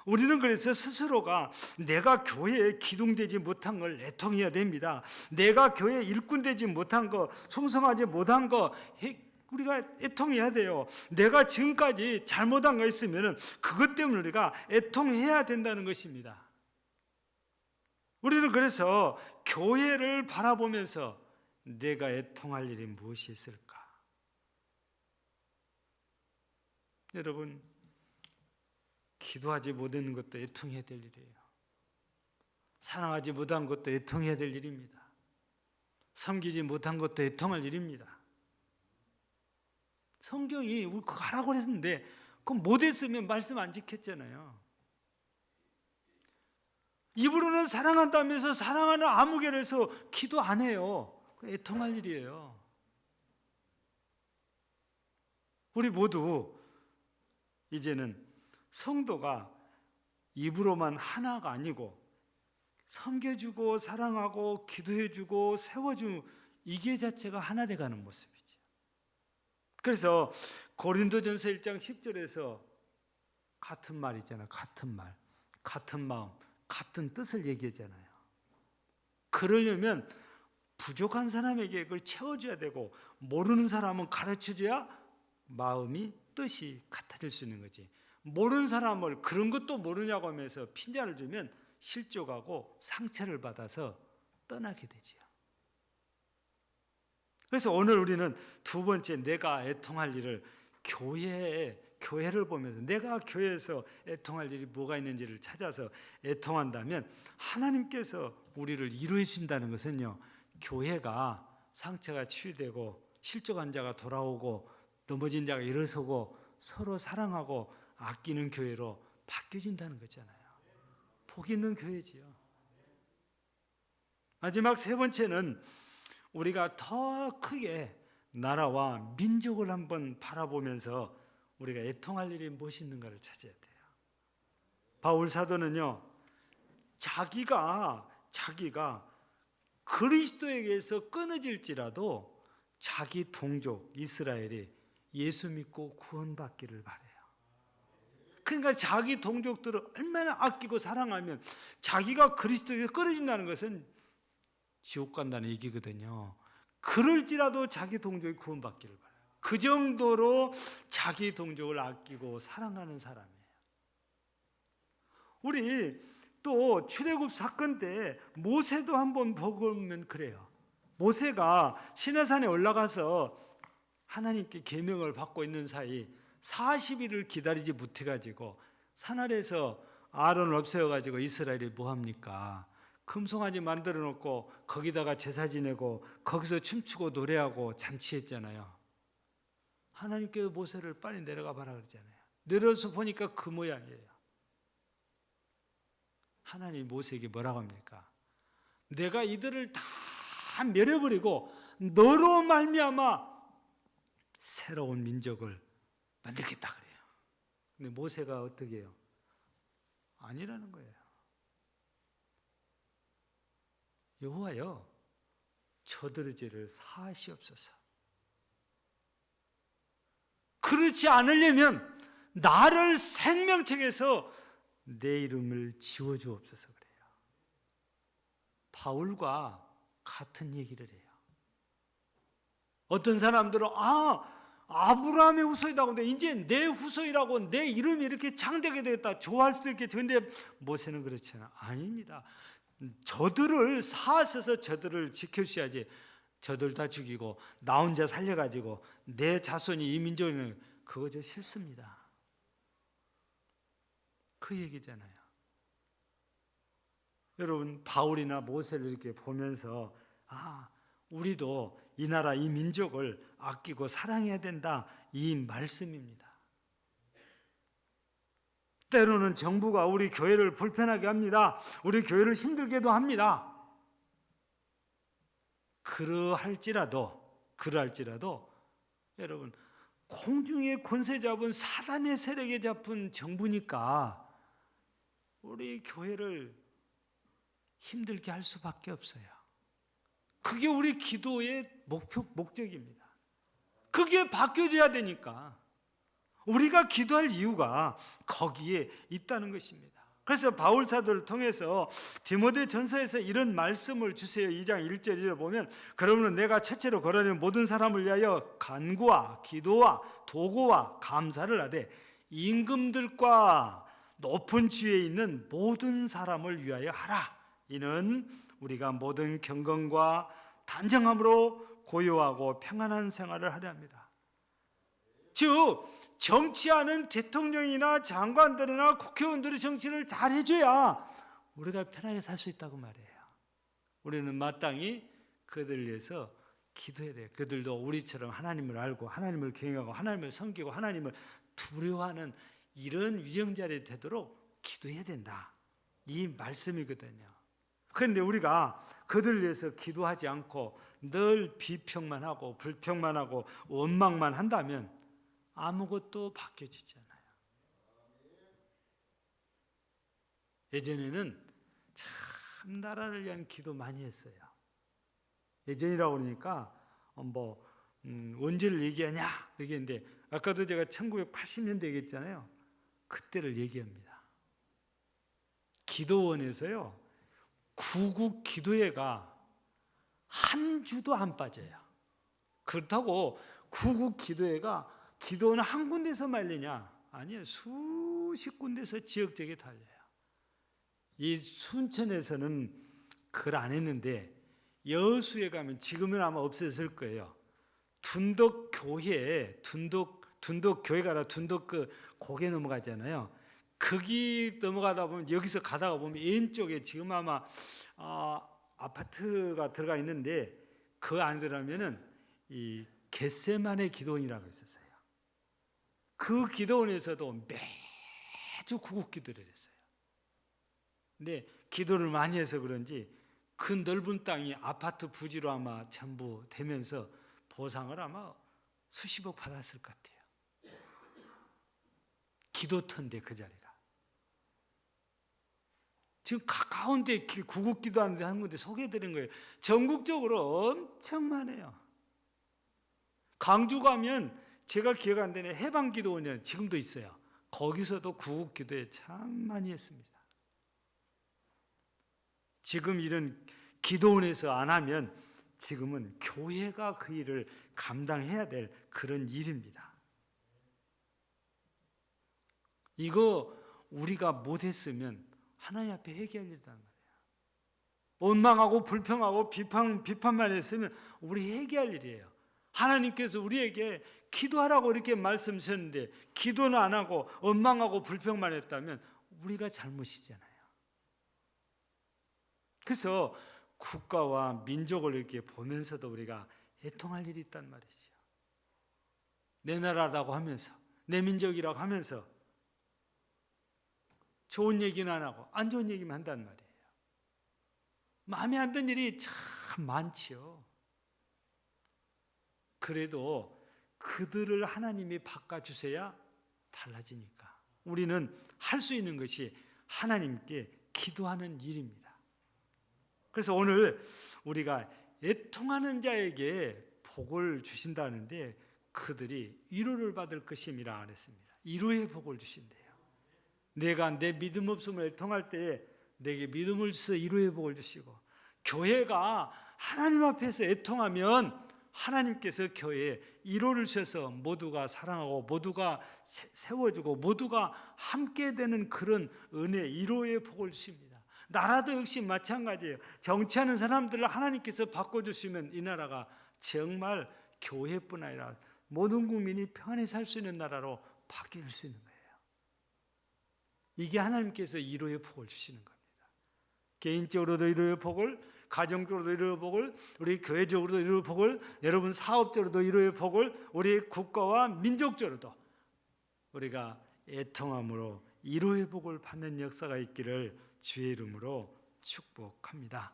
우리는 그래서 스스로가 내가 교회에 기둥되지 못한 걸 애통해야 됩니다. 내가 교회에 일꾼되지 못한 거, 충성하지 못한 거 우리가 애통해야 돼요. 내가 지금까지 잘못한 거 있으면 그것 때문에 우리가 애통해야 된다는 것입니다. 우리는 그래서 교회를 바라보면서 내가 애통할 일이 무엇이 있을까? 여러분, 기도하지 못하는 것도 애통해야 될 일이에요. 사랑하지 못한 것도 애통해야 될 일입니다. 섬기지 못한 것도 애통할 일입니다. 성경이 우리 그거 하라고 했는데 그럼 못했으면 말씀 안 지켰잖아요. 입으로는 사랑한다면서 사랑하는 아무개를 해서 기도 안 해요. 애통할 일이에요. 우리 모두 이제는 성도가 입으로만 하나가 아니고 섬겨주고 사랑하고 기도해주고 세워주는 이게 자체가 하나 돼가는 모습이죠. 그래서 고린도전서 1장 10절에서 같은 말 있잖아요. 같은 말, 같은 마음, 같은 뜻을 얘기하잖아요. 그러려면 부족한 사람에게 그걸 채워줘야 되고 모르는 사람은 가르쳐줘야 마음이 뜻이 같아질 수 있는 거지. 모르는 사람을 그런 것도 모르냐고 하면서 핀잔을 주면 실족하고 상처를 받아서 떠나게 되지요. 그래서 오늘 우리는 두 번째 내가 애통할 일을 교회를 보면서 내가 교회에서 애통할 일이 뭐가 있는지를 찾아서 애통한다면 하나님께서 우리를 이루어 주신다는 것은요, 교회가 상처가 치유되고 실족한 자가 돌아오고 넘어진 자가 일어서고 서로 사랑하고 아끼는 교회로 바뀌어진다는 거잖아요. 복 있는 교회지요. 마지막 세 번째는 우리가 더 크게 나라와 민족을 한번 바라보면서 우리가 애통할 일이 무엇이 있는가를 찾아야 돼요. 바울 사도는요, 자기가 그리스도에게서 끊어질지라도 자기 동족 이스라엘이 예수 믿고 구원받기를 바래요. 그러니까 자기 동족들을 얼마나 아끼고 사랑하면 자기가 그리스도에게 끊어진다는 것은 지옥 간다는 얘기거든요. 그럴지라도 자기 동족이 구원받기를 바라요. 그 정도로 자기 동족을 아끼고 사랑하는 사람이에요. 우리 또 출애굽 사건 때 모세도 한번 보면 그래요. 모세가 시내산에 올라가서 하나님께 계명을 받고 있는 사이 40일을 기다리지 못해가지고 산 아래에서 아론을 없애어가지고 이스라엘이 뭐합니까? 금송아지 만들어 놓고 거기다가 제사 지내고 거기서 춤추고 노래하고 잔치했잖아요. 하나님께서 모세를 빨리 내려가 봐라 그러잖아요. 내려서 보니까 그 모양이에요. 하나님이 모세에게 뭐라고 합니까? 내가 이들을 다 멸해버리고 너로 말미암아 새로운 민족을 만들겠다 그래요. 근데 모세가 어떻게 해요? 아니라는 거예요. 여호와여, 저들의 죄를 사하시옵소서. 그렇지 않으려면 나를 생명책에서 내 이름을 지워주옵소서 그래요. 바울과 같은 얘기를 해요. 어떤 사람들은 아브라함의 후손이라고 하는데 이제 내 후손이라고 내 이름이 이렇게 창대하게 되겠다 좋아할 수도 있겠죠. 그런데 모세는 그렇지 않아요. 아닙니다. 저들을 사하셔서 저들을 지켜주셔야지. 저들 다 죽이고 나 혼자 살려가지고 내 자손이 이 민족이면 그거 저 싫습니다. 그 얘기잖아요. 여러분, 바울이나 모세를 이렇게 보면서 우리도 이 나라 이 민족을 아끼고 사랑해야 된다, 이 말씀입니다. 때로는 정부가 우리 교회를 불편하게 합니다. 우리 교회를 힘들게도 합니다. 그러할지라도 여러분, 공중의 권세 잡은 사단의 세력에 잡힌 정부니까 우리 교회를 힘들게 할 수밖에 없어요. 그게 우리 기도의 목적입니다. 그게 바뀌어져야 되니까 우리가 기도할 이유가 거기에 있다는 것입니다. 그래서 바울 사도를 통해서 디모데 전서에서 이런 말씀을 주세요. 2장 1절에 보면 그러므로 내가 첫째로 거론하는 모든 사람을 위하여 간구와 기도와 도구와 감사를 하되 임금들과 높은 지위에 있는 모든 사람을 위하여 하라. 이는 우리가 모든 경건과 단정함으로 고요하고 평안한 생활을 하려 합니다. 즉 정치하는 대통령이나 장관들이나 국회의원들이 정치를 잘 해줘야 우리가 편하게 살 수 있다고 말이에요. 우리는 마땅히 그들을 위해서 기도해야 돼요. 그들도 우리처럼 하나님을 알고 하나님을 경외하고 하나님을 섬기고 하나님을 두려워하는 이런 위정자리 되도록 기도해야 된다. 이 말씀이거든요. 그런데 우리가 그들을 위해서 기도하지 않고 늘 비평만 하고 불평만 하고 원망만 한다면 아무것도 바뀌어지지 않아요. 예전에는 참 나라를 위한 기도 많이 했어요. 예전이라고 그러니까 언제를 얘기하냐 얘기했는데 아까도 제가 1980년대 얘기했잖아요. 그때를 얘기합니다. 기도원에서요 구국 기도회가 한 주도 안 빠져요. 그렇다고 구국 기도회가 기도는 한 군데서 말리냐? 아니에요. 수십 군데서 지역적에 달려요. 이 순천에서는 그걸 안 했는데 여수에 가면 지금은 아마 없어졌을 거예요. 둔덕 교회가 아니라 둔덕 그 고개 넘어가잖아요. 거기 넘어가다 보면 여기서 가다가 보면 왼쪽에 지금 아마 아파트가 들어가 있는데 그 안에 들어가면은 이 겟세마네 기도원이라고 있었어요. 그 기도원에서도 매주 구국 기도를 했어요. 근데 기도를 많이 해서 그런지 그 넓은 땅이 아파트 부지로 아마 전부 되면서 보상을 아마 수십억 받았을 것 같아요. 기도터인데 그 자리가. 지금 가까운 데 구국 기도하는데 하는 건데 소개해드린 거예요. 전국적으로 엄청 많아요. 광주 가면 제가 기억 안 되네 해방기도원이 지금도 있어요. 거기서도 구국기도회 참 많이 했습니다. 지금 이런 기도원에서 안 하면 지금은 교회가 그 일을 감당해야 될 그런 일입니다. 이거 우리가 못했으면 하나님 앞에 회개할 일이란 말이에요. 원망하고 불평하고 비판만 했으면 우리 회개할 일이에요. 하나님께서 우리에게 기도하라고 이렇게 말씀하셨는데 기도는 안 하고 원망하고 불평만 했다면 우리가 잘못이잖아요. 그래서 국가와 민족을 이렇게 보면서도 우리가 애통할 일이 있단 말이죠. 내 나라라고 하면서 내 민족이라고 하면서 좋은 얘기는 안 하고 안 좋은 얘기만 한단 말이에요. 마음에 안 드는 일이 참 많지요. 그래도 그들을 하나님이 바꿔주셔야 달라지니까 우리는 할 수 있는 것이 하나님께 기도하는 일입니다. 그래서 오늘 우리가 애통하는 자에게 복을 주신다는데 그들이 위로를 받을 것임이라 그랬습니다. 위로의 복을 주신대요. 내가 내 믿음 없음을 애통할 때에 내게 믿음을 주셔서 위로의 복을 주시고 교회가 하나님 앞에서 애통하면 하나님께서 교회에 위로를 주셔서 모두가 사랑하고 모두가 세워주고 모두가 함께 되는 그런 은혜, 위로의 복을 주십니다. 나라도 역시 마찬가지예요. 정치하는 사람들을 하나님께서 바꿔주시면 이 나라가 정말 교회뿐 아니라 모든 국민이 평안히 살 수 있는 나라로 바뀔 수 있는 거예요. 이게 하나님께서 위로의 복을 주시는 겁니다. 개인적으로도 위로의 복을, 가정적으로도 위로의 복을, 우리 교회적으로도 위로의 복을, 여러분 사업적으로도 위로의 복을, 우리 국가와 민족적으로도 우리가 애통함으로 위로의 복을 받는 역사가 있기를 주의 이름으로 축복합니다.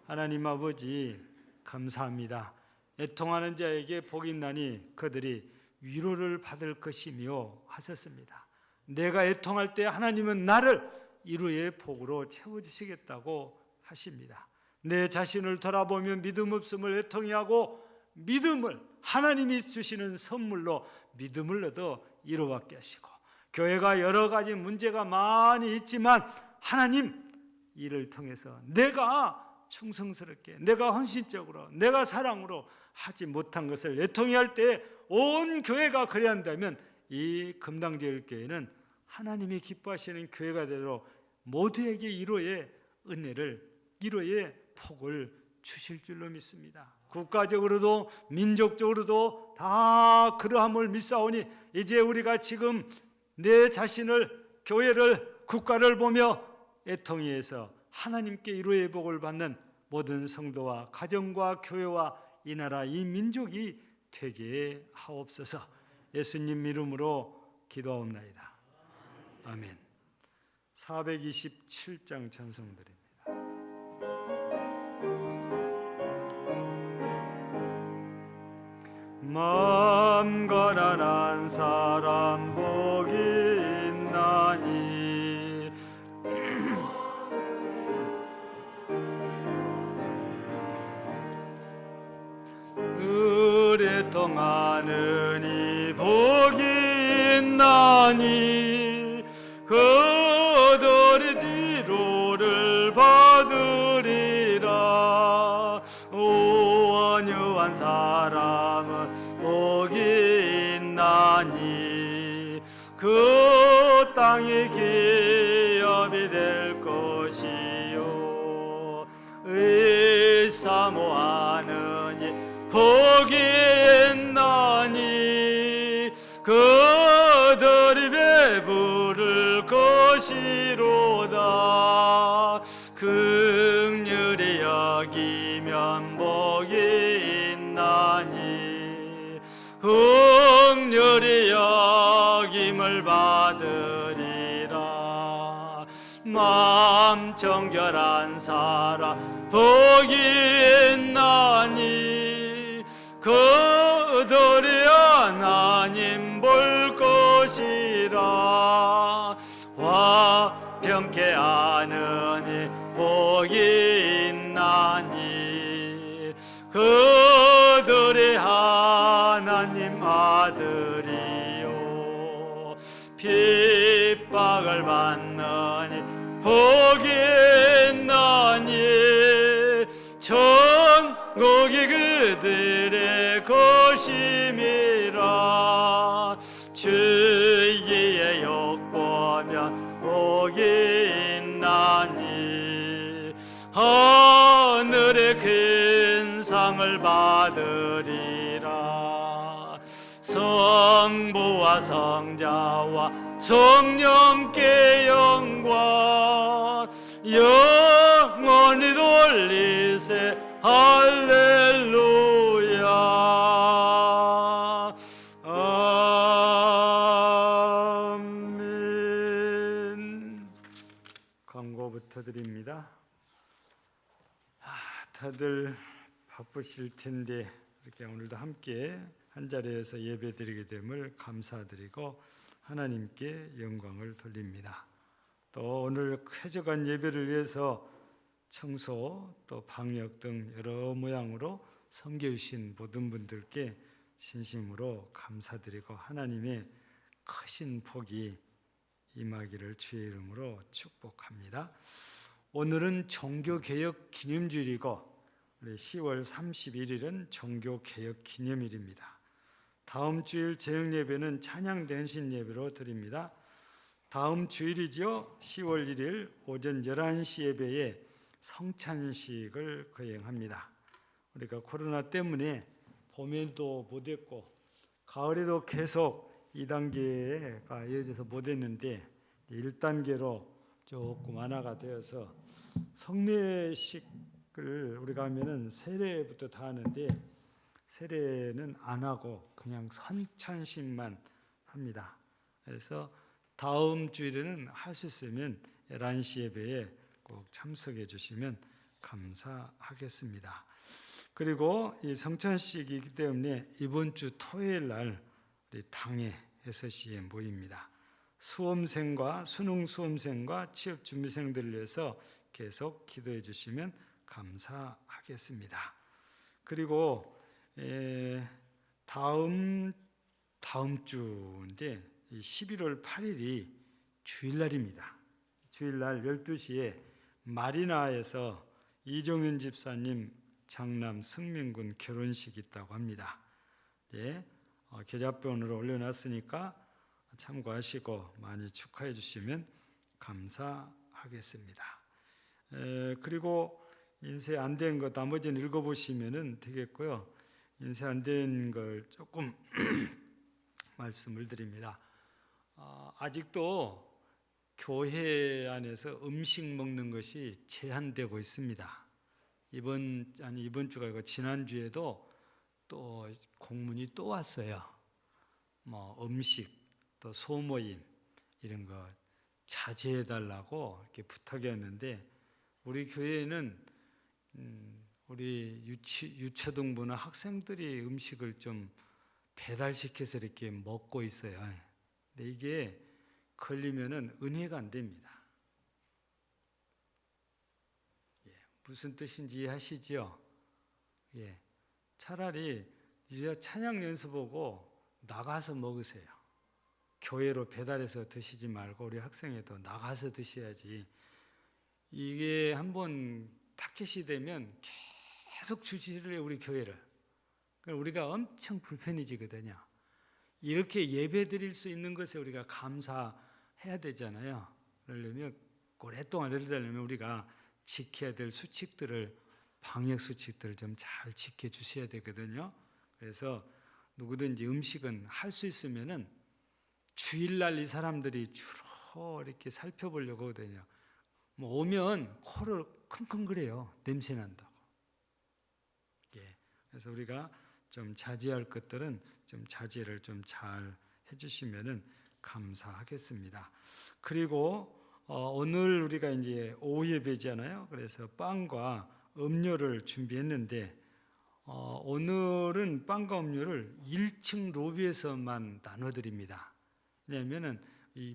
하나님 아버지 감사합니다. 애통하는 자에게 복이 있나니 그들이 위로를 받을 것이며 하셨습니다. 내가 애통할 때 하나님은 나를 위로의 복으로 채워주시겠다고 하십니다. 내 자신을 돌아보며 믿음 없음을 애통히 하고 믿음을 하나님이 주시는 선물로 믿음을 얻어 위로받게 하시고 교회가 여러 가지 문제가 많이 있지만 하나님 이를 통해서 내가 충성스럽게, 내가 헌신적으로, 내가 사랑으로 하지 못한 것을 애통해할 때 온 교회가 그래야 한다면 이 금당제일교회는 하나님이 기뻐하시는 교회가 되도록 모두에게 위로의 은혜를, 위로의 복을 주실 줄로 믿습니다. 국가적으로도 민족적으로도 다 그러함을 믿사오니 이제 우리가 지금 내 자신을, 교회를, 국가를 보며 애통해서 하나님께 위로의 복을 받는 모든 성도와 가정과 교회와 이 나라 이 민족이 되게 하옵소서. 예수님 이름으로 기도하옵나이다. 아멘. 427장 찬송드립니다. 마음 가난한 사람 복이 있나니 의뢰통하는 이 복이 있나니 그들이 뒤로를 받으리라. 온유한 사람은 복이 있나니 그 땅이 기업이 될 것이요. 의사모하느니 복이 있나니 그들이 배부를 것이로다. 긍휼히 여기면 복이 있나니 긍휼히 여김을 받으리라. 마음 정결한 사람 복이 있나니 그들이 하나님 볼 것이라. 화평케 하느니 복이 있나니 그들이 하나님 아들이요. 핍박을 받느니 복이 있나니 천국이 그들의 것임이라. 주의의 욕보면 복이 있나니 하늘의 큰 상을 받으리라. 성부와 성자와 성령께 영광 영원히 돌리세. 할렐루야. 아멘. 광고부터 드립니다. 다들 바쁘실 텐데 이렇게 오늘도 함께 한 자리에서 예배드리게 됨을 감사드리고 하나님께 영광을 돌립니다. 또 오늘 쾌적한 예배를 위해서 청소 또 방역 등 여러 모양으로 섬겨주신 모든 분들께 진심으로 감사드리고 하나님의 크신 복이 임하기를 주의 이름으로 축복합니다. 오늘은 종교개혁 기념주일이고 우리 10월 31일은 종교개혁 기념일입니다. 다음 주일 저녁예배는 찬양 대행신 예배로 드립니다. 다음 주일이죠. 10월 1일 오전 11시 예배에 성찬식을 거행합니다. 우리가 코로나 때문에 봄에도 못했고 가을에도 계속 2단계가 이어져서 못했는데 1단계로 조금 완화가 되어서 성례식을 우리가 하면은 세례부터 다 하는데 세례는 안 하고 그냥 선찬식만 합니다. 그래서 다음 주일에는 할 수 있으면 11시 예배에 꼭 참석해 주시면 감사하겠습니다. 그리고 이 성찬식이기 때문에 이번 주 토요일 날 우리 당회 6시에 모입니다. 수험생과 수능 수험생과 취업 준비생들을 위해서 계속 기도해 주시면 감사하겠습니다. 그리고 다음 주인데 11월 8일이 주일날입니다. 주일날 12시에 마리나에서 이종윤 집사님 장남 승민군 결혼식이 있다고 합니다. 예, 계좌번호로 올려놨으니까 참고하시고 많이 축하해 주시면 감사하겠습니다. 그리고 인쇄 안 된 것 나머지는 읽어보시면 되겠고요. 인쇄 안 된 걸 조금 말씀을 드립니다. 아직도 교회 안에서 음식 먹는 것이 제한되고 있습니다. 이번 주가 아니고 지난주에도 또 공문이 또 왔어요. 음식 또 소모임 이런 거 자제해 달라고 이렇게 부탁했는데 우리 교회는 우리 유초등부나 학생들이 음식을 좀 배달시켜서 이렇게 먹고 있어요. 근데 이게 걸리면은 은혜가 안 됩니다. 무슨 뜻인지 이해하시죠? 차라리 이제 찬양 연습하고 나가서 먹으세요. 교회로 배달해서 드시지 말고 우리 학생회도 나가서 드셔야지. 이게 한번 타켓이 되면 계속 주시래요, 우리 교회를. 우리가 엄청 불편해지거든요. 이렇게 예배 드릴 수 있는 것에 우리가 감사해야 되잖아요. 그러려면 오랫동안 해달라면 우리가 지켜야 될 수칙들을, 방역 수칙들을 좀 잘 지켜주셔야 되거든요. 그래서 누구든지 음식은 할 수 있으면은 주일날 이 사람들이 주로 이렇게 살펴보려고 하거든요. 오면 코를 킁킁거려요. 냄새 난다고. 그래서 우리가 좀 자제할 것들은 좀 자제를 좀 잘 해주시면은 감사하겠습니다. 그리고 오늘 우리가 이제 오후 예배잖아요. 그래서 빵과 음료를 준비했는데 오늘은 빵과 음료를 1층 로비에서만 나눠드립니다. 왜냐하면은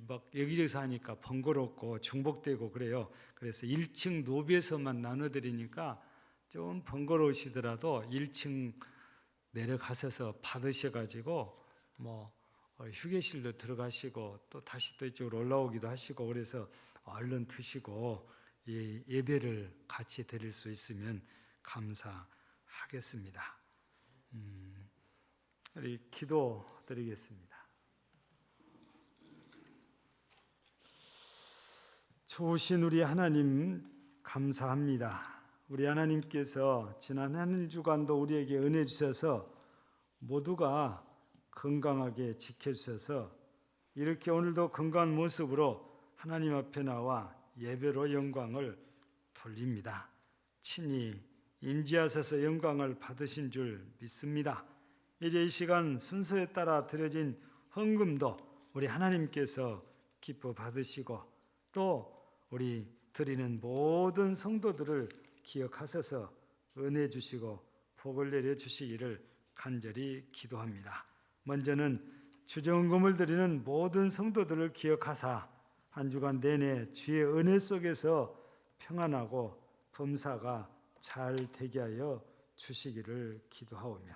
막 여기저기서 하니까 번거롭고 중복되고 그래요. 그래서 1층 로비에서만 나눠드리니까 좀 번거로우시더라도 1층 내려가셔서 받으셔가지고 휴게실도 들어가시고 또 다시 또 이쪽으로 올라오기도 하시고 그래서 얼른 드시고 예배를 같이 드릴 수 있으면 감사하겠습니다. 우리 기도 드리겠습니다. 좋으신 우리 하나님 감사합니다. 우리 하나님께서 지난 한 주간도 우리에게 은혜 주셔서 모두가 건강하게 지켜주셔서 이렇게 오늘도 건강한 모습으로 하나님 앞에 나와 예배로 영광을 돌립니다. 친히 임재하셔서 영광을 받으신 줄 믿습니다. 이제 이 시간 순서에 따라 드려진 헌금도 우리 하나님께서 기뻐 받으시고 또 우리 드리는 모든 성도들을 기억하셔서 은혜 주시고 복을 내려 주시기를 간절히 기도합니다. 먼저는 주정금을 드리는 모든 성도들을 기억하사 한 주간 내내 주의 은혜 속에서 평안하고 범사가 잘 되게 하여 주시기를 기도하오며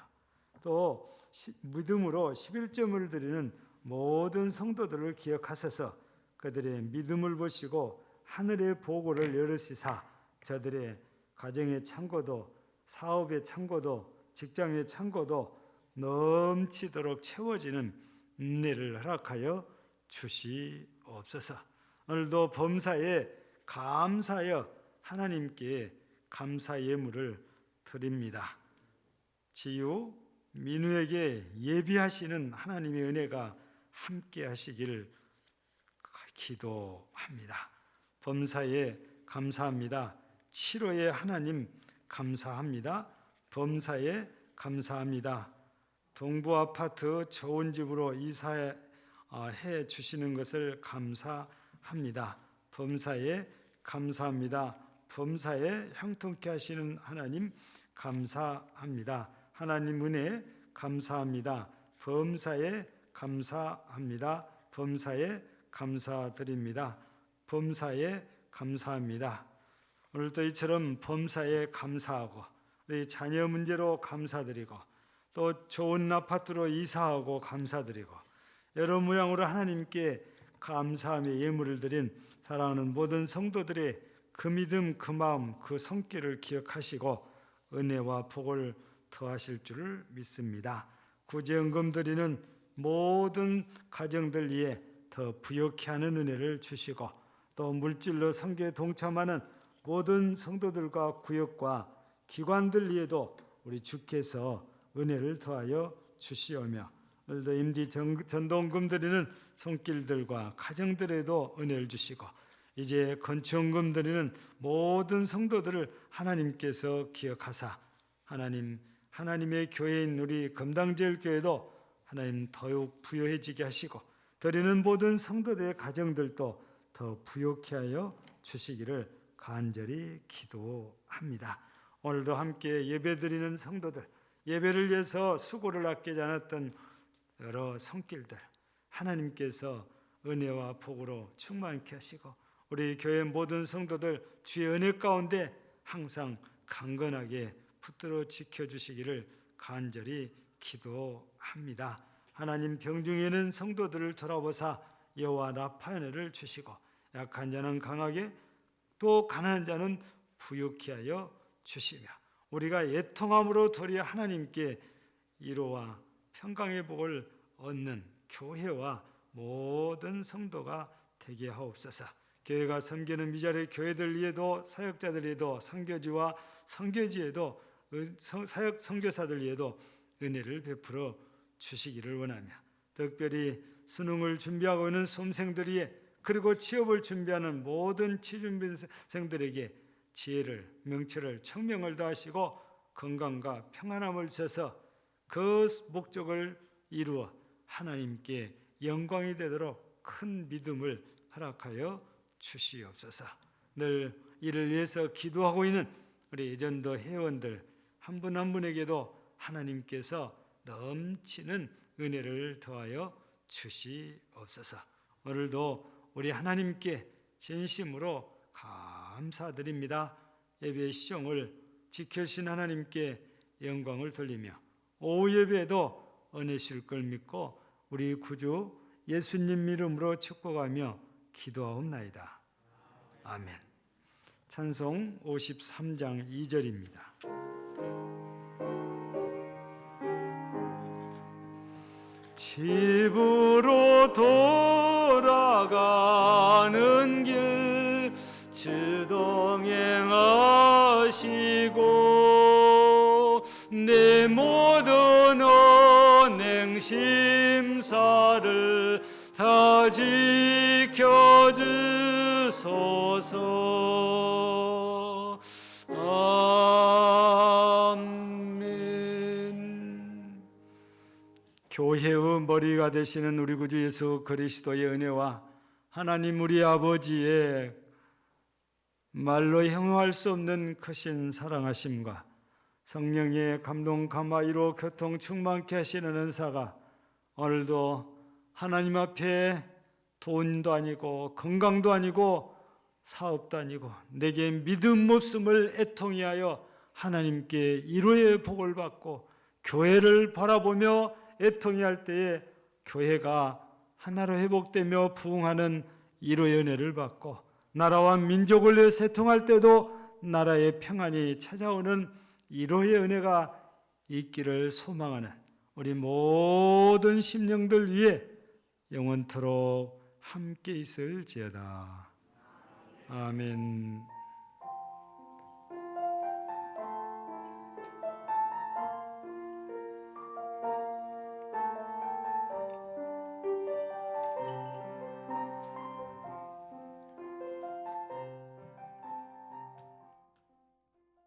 또 믿음으로 11점을 드리는 모든 성도들을 기억하셔서 그들의 믿음을 보시고 하늘의 보고를 열으시사 저들의 가정의 창고도 사업의 창고도 직장의 창고도 넘치도록 채워지는 은혜를 허락하여 주시옵소서. 오늘도 범사에 감사하여 하나님께 감사 예물을 드립니다. 지유 민우에게 예비하시는 하나님의 은혜가 함께 하시기를 기도합니다. 범사에 감사합니다. 치료에 하나님 감사합니다. 범사에 감사합니다. 동부 아파트 좋은 집으로 이사해 주시는 것을 감사합니다. 범사에 감사합니다. 범사에 형통케 하시는 하나님 감사합니다. 하나님 은혜 감사합니다. 범사에 감사합니다. 범사에 감사드립니다. 범사에 감사합니다. 오늘도 이처럼 범사에 감사하고 우리 자녀 문제로 감사드리고 또 좋은 아파트로 이사하고 감사드리고 여러 모양으로 하나님께 감사함의 예물을 드린 사랑하는 모든 성도들의 그 믿음, 그 마음, 그 손길을 기억하시고 은혜와 복을 더하실 줄을 믿습니다. 구제연금 드리는 모든 가정들 위해 더 부욕케 하는 은혜를 주시고 또 물질로 선교에 동참하는 모든 성도들과 구역과 기관들 위에도 우리 주께서 은혜를 더하여 주시오며 오늘도 임디 전도금 드리는 손길들과 가정들에도 은혜를 주시고 이제 건축금 드리는 모든 성도들을 하나님께서 기억하사 하나님의 교회인 우리 금당제일교회도 하나님 더욱 부요해지게 하시고 드리는 모든 성도들의 가정들도 더 부요케 하여 주시기를 간절히 기도합니다. 오늘도 함께 예배드리는 성도들, 예배를 위해서 수고를 아끼지 않았던 여러 손길들 하나님께서 은혜와 복으로 충만케 하시고 우리 교회 모든 성도들 주의 은혜 가운데 항상 강건하게 붙들어 지켜주시기를 간절히 기도합니다. 하나님 병중에는 성도들을 돌아보사 여호와 라파 은혜를 주시고 약한 자는 강하게 또 가난한 자는 부유케 하여 주시며 우리가 애통함으로 도리어 하나님께 위로와 평강의 복을 얻는 교회와 모든 성도가 되게 하옵소서. 교회가 섬기는 미자리 교회들 위에도 사역자들 위에도 선교지와 선교지에도 사역 선교사들 위에도 은혜를 베풀어 주시기를 원하며 특별히 수능을 준비하고 있는 수험생들 위에 그리고 취업을 준비하는 모든 취준생들에게 지혜를 명철을 청명을 더하시고 건강과 평안함을 주셔서 그 목적을 이루어 하나님께 영광이 되도록 큰 믿음을 허락하여 주시옵소서. 늘 이를 위해서 기도하고 있는 우리 예전도 회원들 한 분 한 분에게도 하나님께서 넘치는 은혜를 더하여 주시옵소서. 오늘도 우리 하나님께 진심으로 감사드립니다. 예배의 시종을 지켜주신 하나님께 영광을 돌리며 오후 예배에도 은혜 주실 걸 믿고 우리 구주 예수님 이름으로 축복하며 기도하옵나이다. 아멘. 찬송 53장 2절입니다. 집으로 돌아가는 길 주동행하시고 내 모든 언행 심사를 다 지켜주소서. 아멘. 교회의 머리가 되시는 우리 구주 예수 그리스도의 은혜와 하나님 우리 아버지의 말로 형용할 수 없는 크신 사랑하심과 성령의 감동 감화이로 교통 충만케 하시는 은사가 오늘도 하나님 앞에 돈도 아니고 건강도 아니고 사업도 아니고 내게 믿음 없음을 애통히 하여 하나님께 위로의 복을 받고 교회를 바라보며 애통히 할 때에 교회가 하나로 회복되며 부흥하는 위로의 은혜를 받고 나라와 민족을 위해 세통할 때도 나라의 평안이 찾아오는 위로의 은혜가 있기를 소망하는 우리 모든 심령들 위해 영원토록 함께 있을지어다. 아멘.